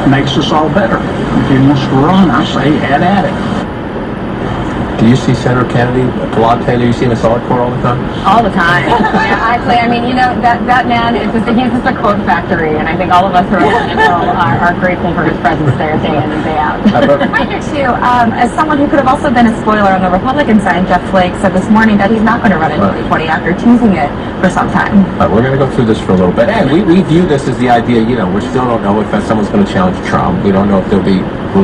makes us all better. If he wants to run, I say, have at it. Do you see Senator Kennedy, Taylor, do you see him in Solid Core all the time? All the time. Yeah, actually, I mean, that man is just, he's just a quote factory, and I think all of us who are in Nashville are grateful for his presence there day in and day out. I do too. As someone who could have also been a spoiler on the Republican side, Jeff Flake said this morning that he's not going to run in 2020 after teasing it for some time. We're going to go through this for a little bit. And we view this as the idea, we still don't know if someone's going to challenge Trump. We don't know if will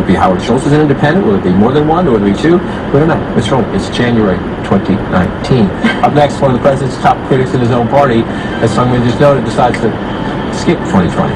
it be Howard Schultz as an independent? Will it be more than one? Will it be two? We don't know. It's wrong. It's January 2019. Up next, one of the president's top critics in his own party, as someone just noted, decides to skip 2020.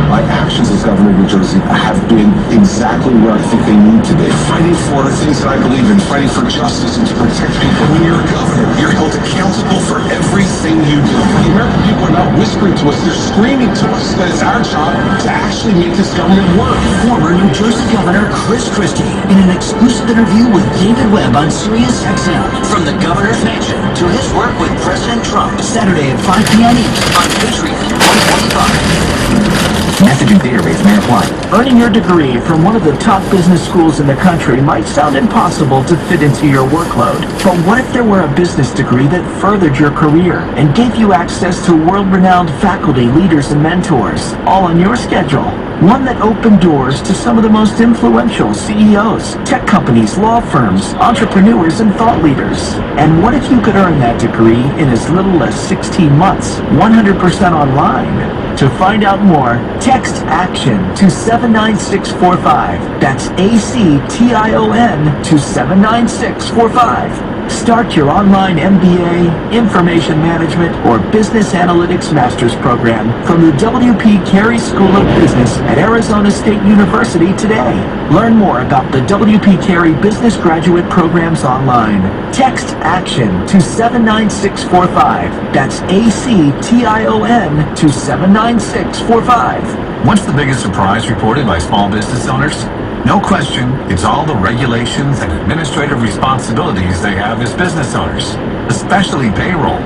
My actions as governor of New Jersey have been exactly where I think they need to be. Fighting for the things that I believe in, fighting for justice and to protect people. When you're a governor, you're held accountable for everything you do. The American people are not whispering to us, they're screaming to us that it's our job to actually make this government work. Former New Jersey Governor Chris Christie in an exclusive interview with David Webb on Sirius XM. From the governor's mansion to his work with President Trump. Saturday at 5 p.m. East on Patriot 125. Message and data rates may apply. Earning your degree from one of the top business schools in the country might sound impossible to fit into your workload. But what if there were a business degree that furthered your career and gave you access to world-renowned faculty, leaders, and mentors, all on your schedule? One that opened doors to some of the most influential CEOs, tech companies, law firms, entrepreneurs, and thought leaders. And what if you could earn that degree in as little as 16 months, 100% online? To find out more, text ACTION to 79645. That's ACTION to 79645. Start your online MBA, Information Management, or Business Analytics Master's Program from the W.P. Carey School of Business at Arizona State University today. Learn more about the W.P. Carey Business Graduate Programs online. Text ACTION to 79645. That's ACTION to 79645. What's the biggest surprise reported by small business owners? No question, it's all the regulations and administrative responsibilities they have as business owners, especially payroll.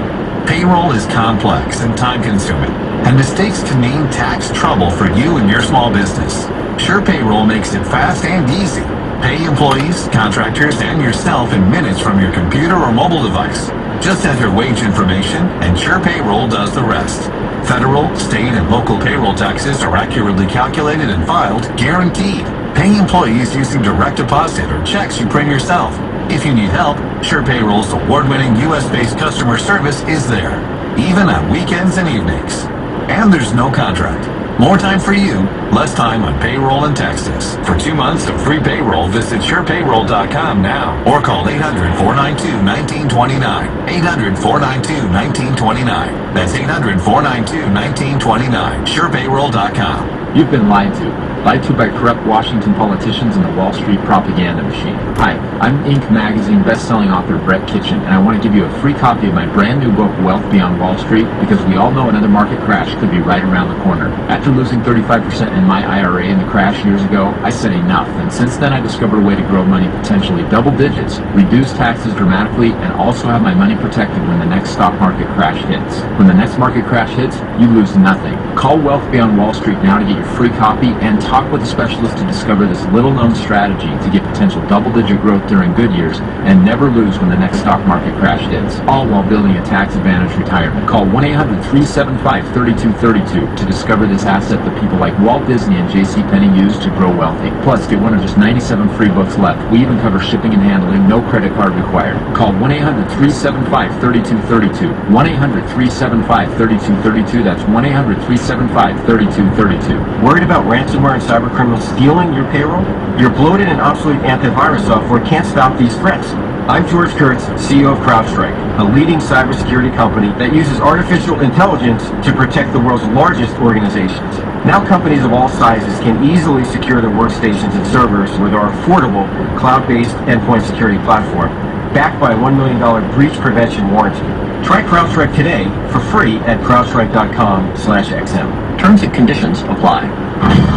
Payroll is complex and time-consuming, and mistakes can mean tax trouble for you and your small business. Sure Payroll makes it fast and easy. Pay employees, contractors, and yourself in minutes from your computer or mobile device. Just enter wage information, and Sure Payroll does the rest. Federal, state, and local payroll taxes are accurately calculated and filed, guaranteed. Pay employees using direct deposit or checks you print yourself. If you need help, Sure Payroll's award-winning U.S.-based customer service is there, even on weekends and evenings. And there's no contract. More time for you, less time on payroll and taxes. For 2 months of free payroll, visit surepayroll.com now or call 800-492-1929. 800-492-1929. That's 800-492-1929. surepayroll.com. You've been lied to by corrupt Washington politicians and the Wall Street propaganda machine. Hi, I'm Inc. magazine best-selling author Brett Kitchen, and I want to give you a free copy of my brand new book, Wealth Beyond Wall Street, because we all know another market crash could be right around the corner. After losing 35% in my IRA in the crash years ago, I said enough, and since then I discovered a way to grow money potentially double digits, reduce taxes dramatically, and also have my money protected when the next stock market crash hits. When the next market crash hits, you lose nothing. Call Wealth Beyond Wall Street now to get your your free copy and talk with a specialist to discover this little-known strategy to get potential double-digit growth during good years and never lose when the next stock market crash hits, all while building a tax-advantaged retirement. Call 1-800-375-3232 to discover this asset that people like Walt Disney and JCPenney use to grow wealthy. Plus, get one of just 97 free books left. We even cover shipping and handling, no credit card required. Call 1-800-375-3232. 1-800-375-3232. That's 1-800-375-3232. Worried about ransomware and cyber criminals stealing your payroll? Your bloated and obsolete antivirus software can't stop these threats. I'm George Kurtz, CEO of CrowdStrike, a leading cybersecurity company that uses artificial intelligence to protect the world's largest organizations. Now companies of all sizes can easily secure their workstations and servers with our affordable cloud-based endpoint security platform, backed by a $1 million breach prevention warranty. Try CrowdStrike today for free at crowdstrike.com/XM. Terms and conditions apply.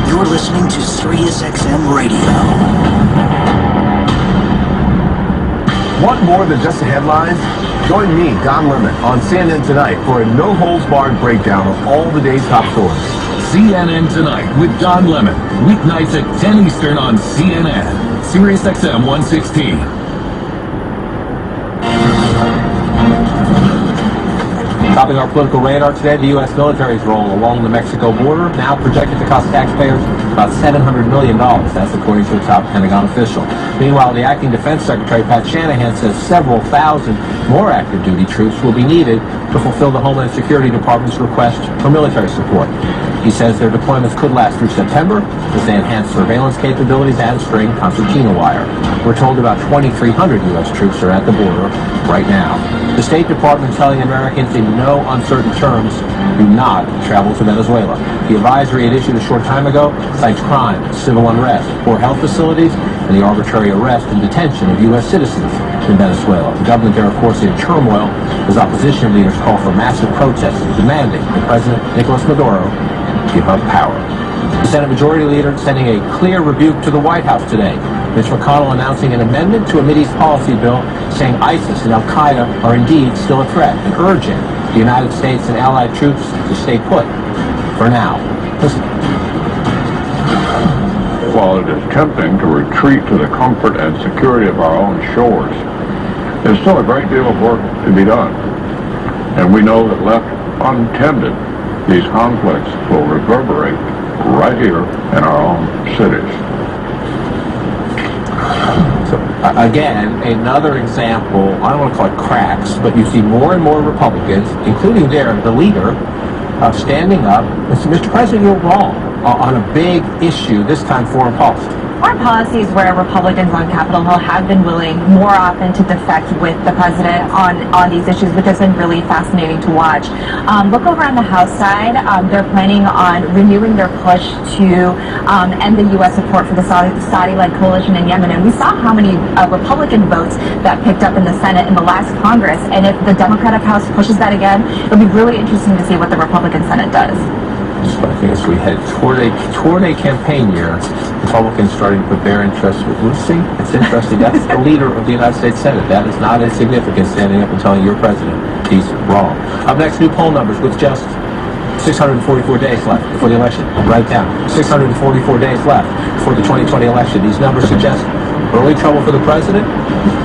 You're listening to SiriusXM Radio. Want more than just the headlines? Join me, Don Lemon, on CNN Tonight for a no-holds-barred breakdown of all the day's top stories. CNN Tonight with Don Lemon. Weeknights at 10 Eastern on CNN. SiriusXM 116. Topping our political radar today, the U.S. military's role along the Mexico border, now projected to cost taxpayers about $700 million. That's according to a top Pentagon official. Meanwhile, the acting Defense Secretary, Pat Shanahan, says several thousand more active duty troops will be needed to fulfill the Homeland Security Department's request for military support. He says their deployments could last through September as they enhance surveillance capabilities and string concertina wire. We're told about 2,300 U.S. troops are at the border right now. The State Department telling Americans in no uncertain terms, do not travel to Venezuela. The advisory it issued a short time ago cites crime, civil unrest, poor health facilities, and the arbitrary arrest and detention of U.S. citizens in Venezuela. The government there, of course, in turmoil as opposition leaders call for massive protests demanding that President Nicolas Maduro give up power. The Senate Majority Leader sending a clear rebuke to the White House today. Mitch McConnell announcing an amendment to a Mideast policy bill saying ISIS and Al-Qaeda are indeed still a threat and urging the United States and allied troops to stay put for now. Listen. While it is tempting to retreat to the comfort and security of our own shores, there's still a great deal of work to be done. And we know that left untended, these conflicts will reverberate right here in our own cities. So, again, another example, I don't want to call it cracks, but you see more and more Republicans, including the leader, standing up and saying, Mr. President, you're wrong on a big issue, this time foreign policy. Foreign policy is where Republicans on Capitol Hill have been willing more often to defect with the president on these issues, which has been really fascinating to watch. Look over on the House side. They're planning on renewing their push to end the U.S. support for the Saudi-led coalition in Yemen. And we saw how many Republican votes that picked up in the Senate in the last Congress. And if the Democratic House pushes that again, it'll be really interesting to see what the Republican Senate does. But I think as we head toward a campaign year, Republicans starting to put their interests with Lucy. It's interesting. That's the leader of the United States Senate. That is not insignificant, standing up and telling your president he's wrong. Up next, new poll numbers with just 644 days left before the election. Write it down. 644 days left before the 2020 election. These numbers suggest early trouble for the president.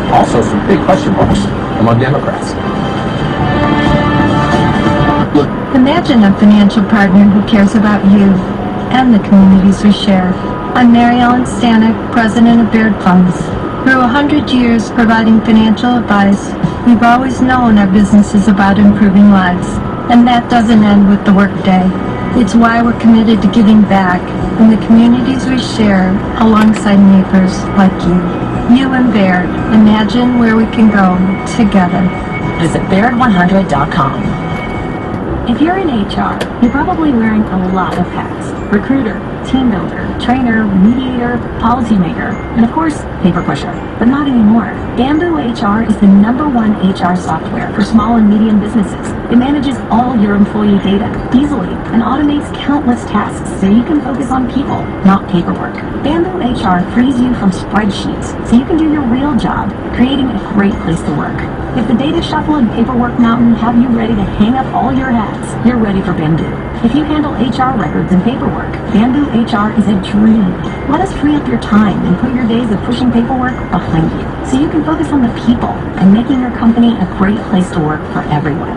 Also, some big question marks among Democrats. Imagine a financial partner who cares about you and the communities we share. I'm Mary Ellen Stanek, president of Baird Funds. Through 100 years providing financial advice, we've always known our business is about improving lives. And that doesn't end with the workday. It's why we're committed to giving back in the communities we share alongside neighbors like you. You and Baird, imagine where we can go together. Visit Baird100.com. If you're in HR, you're probably wearing a lot of hats. Recruiter, team builder, trainer, mediator, policymaker, and of course, paper pusher. But not anymore. Bamboo HR is the #1 HR software for small and medium businesses. It manages all your employee data easily and automates countless tasks so you can focus on people, not paperwork. Bamboo HR frees you from spreadsheets so you can do your real job, creating a great place to work. If the data shuffle and paperwork mountain have you ready to hang up all your hats, you're ready for Bamboo. If you handle HR records and paperwork, Bamboo HR is a dream. Let us free up your time and put your days of pushing paperwork behind you, so you can focus on the people and making your company a great place to work for everyone.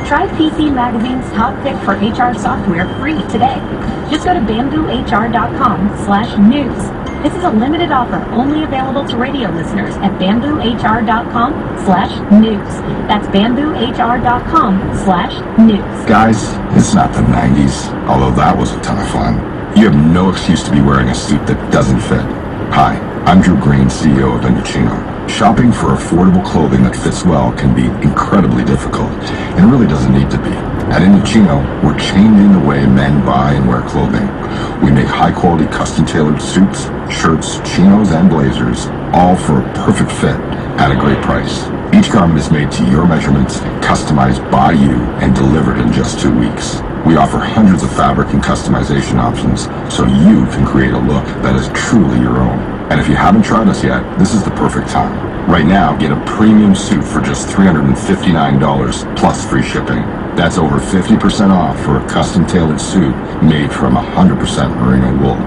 Try PC Magazine's top pick for HR software free today. Just go to bamboohr.com/news. This is a limited offer only available to radio listeners at bamboohr.com/news. That's bamboohr.com/news. Guys, it's not the 90s, although that was a ton of fun. You have no excuse to be wearing a suit that doesn't fit. Hi, I'm Drew Green, CEO of Indochino. Shopping for affordable clothing that fits well can be incredibly difficult, and it really doesn't need to be. At Indochino, we're changing the way men buy and wear clothing. We make high-quality custom-tailored suits, shirts, chinos, and blazers, all for a perfect fit at a great price. Each garment is made to your measurements, customized by you, and delivered in just 2 weeks. We offer hundreds of fabric and customization options, so you can create a look that is truly your own. And if you haven't tried us yet, this is the perfect time. Right now, get a premium suit for just $359 plus free shipping. That's over 50% off for a custom-tailored suit made from 100% merino wool.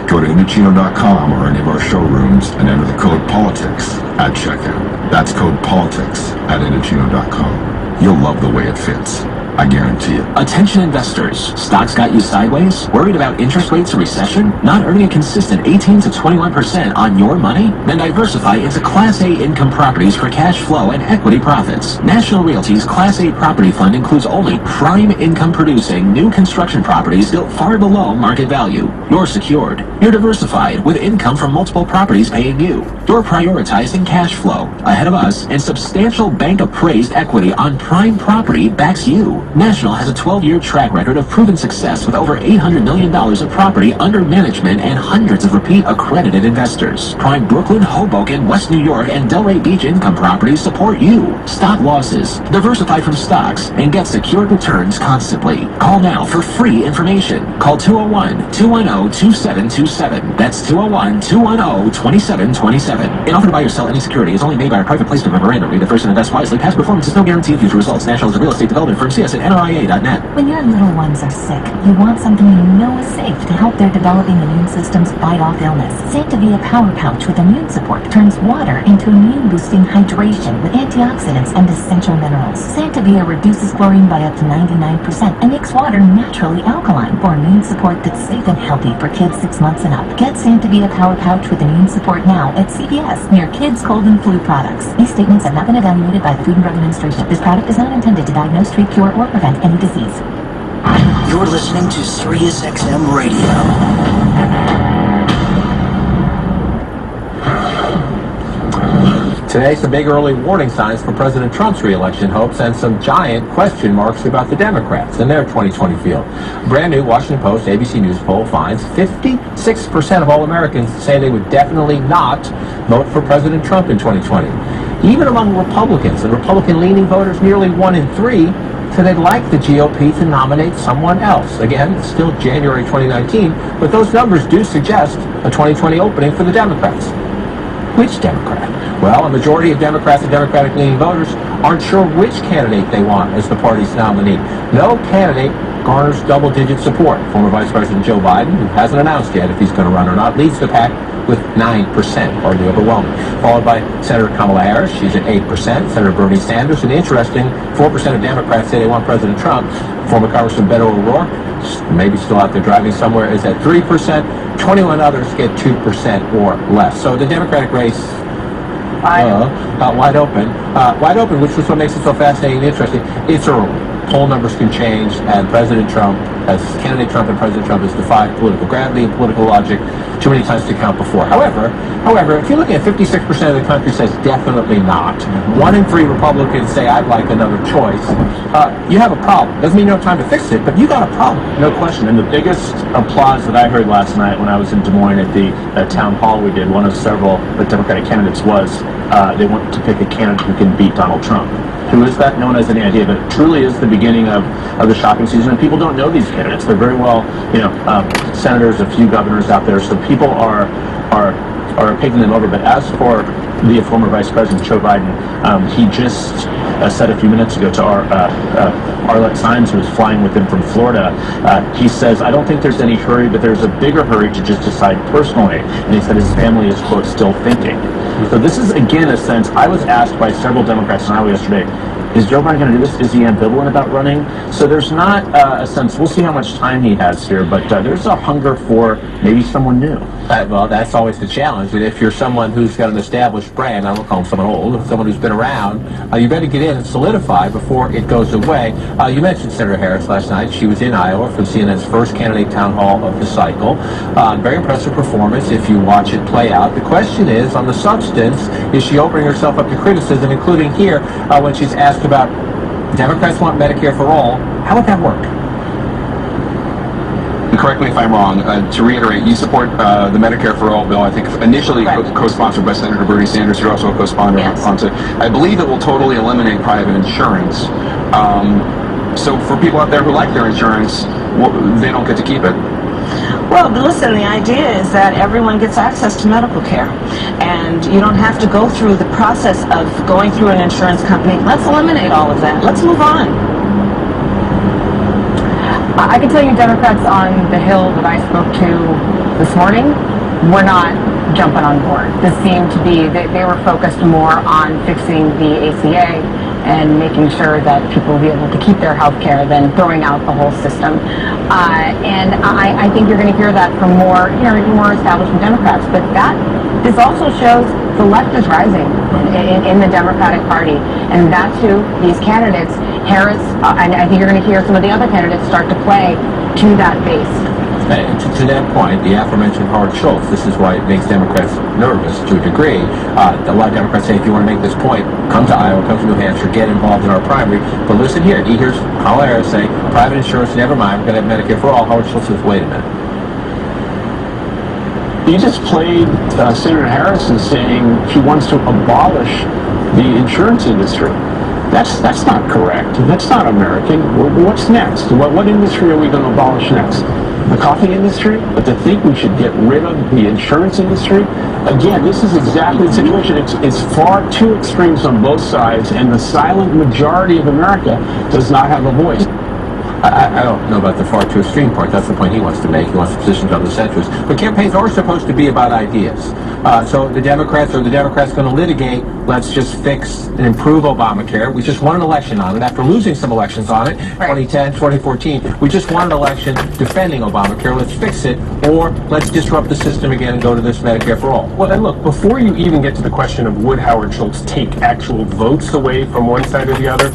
Go to Indochino.com or any of our showrooms and enter the code POLITICS at checkout. That's code POLITICS at Indochino.com. You'll love the way it fits. I guarantee it. Attention investors. Stocks got you sideways? Worried about interest rates or recession? Not earning a consistent 18 to 21% on your money? Then diversify into Class A income properties for cash flow and equity profits. National Realty's Class A property fund includes only prime income producing new construction properties built far below market value. You're secured. You're diversified with income from multiple properties paying you. You're prioritizing cash flow ahead of us, and substantial bank appraised equity on prime property backs you. National has a 12-year track record of proven success with over $800 million of property under management and hundreds of repeat accredited investors. Prime Brooklyn, Hoboken, West New York, and Delray Beach income properties support you. Stop losses, diversify from stocks, and get secured returns constantly. Call now for free information. Call 201-210-2727. That's 201-210-2727. An offer to buy or sell any security is only made by a private placement memorandum. Read the first and invest wisely. Past performance is no guarantee of future results. National is a real estate development firm. See us at NRIA.net. When your little ones are sick, you want something you know is safe to help their developing immune systems fight off illness. Santavia Power Pouch with immune support turns water into immune-boosting hydration with antioxidants and essential minerals. Santavia reduces chlorine by up to 99% and makes water naturally alkaline for immune support that's safe and healthy for kids 6 months and up. Get Santavia Power Pouch with immune support now at CVS near kids' cold and flu products. These statements have not been evaluated by the Food and Drug Administration. This product is not intended to diagnose, treat, cure, or prevent any disease. You're listening to SiriusXM Radio. Today, some big early warning signs for President Trump's re-election hopes and some giant question marks about the Democrats in their 2020 field. Brand new Washington Post ABC News poll finds 56% of all Americans say they would definitely not vote for President Trump in 2020. Even among Republicans and Republican-leaning voters, nearly 1 in 3 said they'd like the GOP to nominate someone else. Again, it's still January 2019, but those numbers do suggest a 2020 opening for the Democrats. Which Democrat? Well, a majority of Democrats and Democratic-leaning voters aren't sure which candidate they want as the party's nominee. No candidate garners double-digit support. Former Vice President Joe Biden, who hasn't announced yet if he's going to run or not, leads the pack with 9%, hardly overwhelming. Followed by Senator Kamala Harris, she's at 8%. Senator Bernie Sanders, an interesting 4% of Democrats say they want President Trump. Former Congressman Beto O'Rourke, maybe still out there driving somewhere, is at 3%. 21 others get 2% or less. So the Democratic race wide open. Wide open, which is what makes it so fascinating and interesting. It's early. Poll numbers can change, and President Trump, as candidate Trump and President Trump, has defied political gravity and political logic too many times to count before. However, if you're looking at 56% of the country says definitely not, 1 in 3 Republicans say I'd like another choice, you have a problem. Doesn't mean you don't have time to fix it, but you got a problem. No question. And the biggest applause that I heard last night when I was in Des Moines at the town hall we did, one of several Democratic candidates was they want to pick a candidate who can beat Donald Trump. Who is that? No one has any idea, but it truly is the beginning of the shopping season, and people don't know these candidates. They're very well, senators, a few governors out there, so people are picking them over. But as for the former Vice President Joe Biden, he just said a few minutes ago to Arlette Symes, who was flying with him from Florida, he says, I don't think there's any hurry, but there's a bigger hurry to just decide personally. And he said his family is, quote, still thinking. So this is, again, a sense, I was asked by several Democrats in Iowa yesterday, is Joe Biden going to do this? Is he ambivalent about running? So there's not a sense, we'll see how much time he has here, but there's a hunger for maybe someone new. Well, that's always the challenge. And if you're someone who's got an established brand, I won't call him someone old, someone who's been around, you better get in and solidify before it goes away. You mentioned Senator Harris last night. She was in Iowa for CNN's first candidate town hall of the cycle. Very impressive performance if you watch it play out. The question is, on the substance, is she opening herself up to criticism, including here when she's asked about Democrats want Medicare for all. How would that work? Correct me if I'm wrong. To reiterate, you support the Medicare for All bill. I think initially co-sponsored by Senator Bernie Sanders. You're also a co-sponsor on it. I believe it will totally eliminate private insurance. So for people out there who like their insurance, they don't get to keep it. Well, but listen, the idea is that everyone gets access to medical care, and you don't have to go through the process of going through an insurance company. Let's eliminate all of that. Let's move on. I can tell you Democrats on the Hill that I spoke to this morning were not jumping on board. This seemed to be, they were focused more on fixing the ACA and making sure that people will be able to keep their health care than throwing out the whole system. And I think you're going to hear that from more establishment Democrats. But this also shows the left is rising in the Democratic Party. And that's who these candidates, Harris, and I think you're going to hear some of the other candidates start to play to that base. To that point, the aforementioned Howard Schultz, this is why it makes Democrats nervous to a degree. A lot of Democrats say, if you want to make this point, come to Iowa, come to New Hampshire, get involved in our primary. But listen here, he hears Kamala Harris say, private insurance, never mind, we're going to have Medicare for all. Howard Schultz says, wait a minute. You just played Senator Harris as saying he wants to abolish the insurance industry. That's not correct. That's not American. What's next? What industry are we going to abolish next? The coffee industry? But to think we should get rid of the insurance industry? Again, this is exactly the situation. It's far too extremes on both sides, and the silent majority of America does not have a voice. I don't know about the far too extreme part. That's the point he wants to make. He wants to position on the centrist. But campaigns are supposed to be about ideas. So the Democrats going to litigate, let's just fix and improve Obamacare. We just won an election on it after losing some elections on it, 2010, 2014. We just won an election defending Obamacare. Let's fix it, or let's disrupt the system again and go to this Medicare for all. Well, and look, before you even get to the question of would Howard Schultz take actual votes away from one side or the other,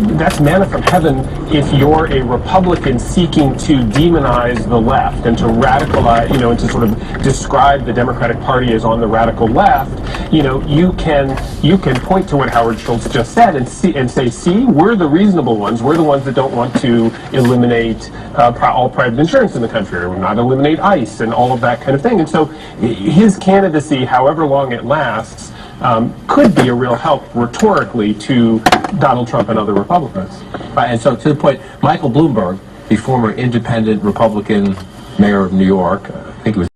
that's manna from heaven if you're a Republican seeking to demonize the left and to radicalize, and to sort of describe the Democratic Party as on the radical left. You can point to what Howard Schultz just said and say, see, we're the reasonable ones. We're the ones that don't want to eliminate all private insurance in the country, or not eliminate ICE and all of that kind of thing. And so his candidacy, however long it lasts, could be a real help rhetorically to Donald Trump and other Republicans. Right, and so to the point, Michael Bloomberg, the former independent Republican mayor of New York, I think he was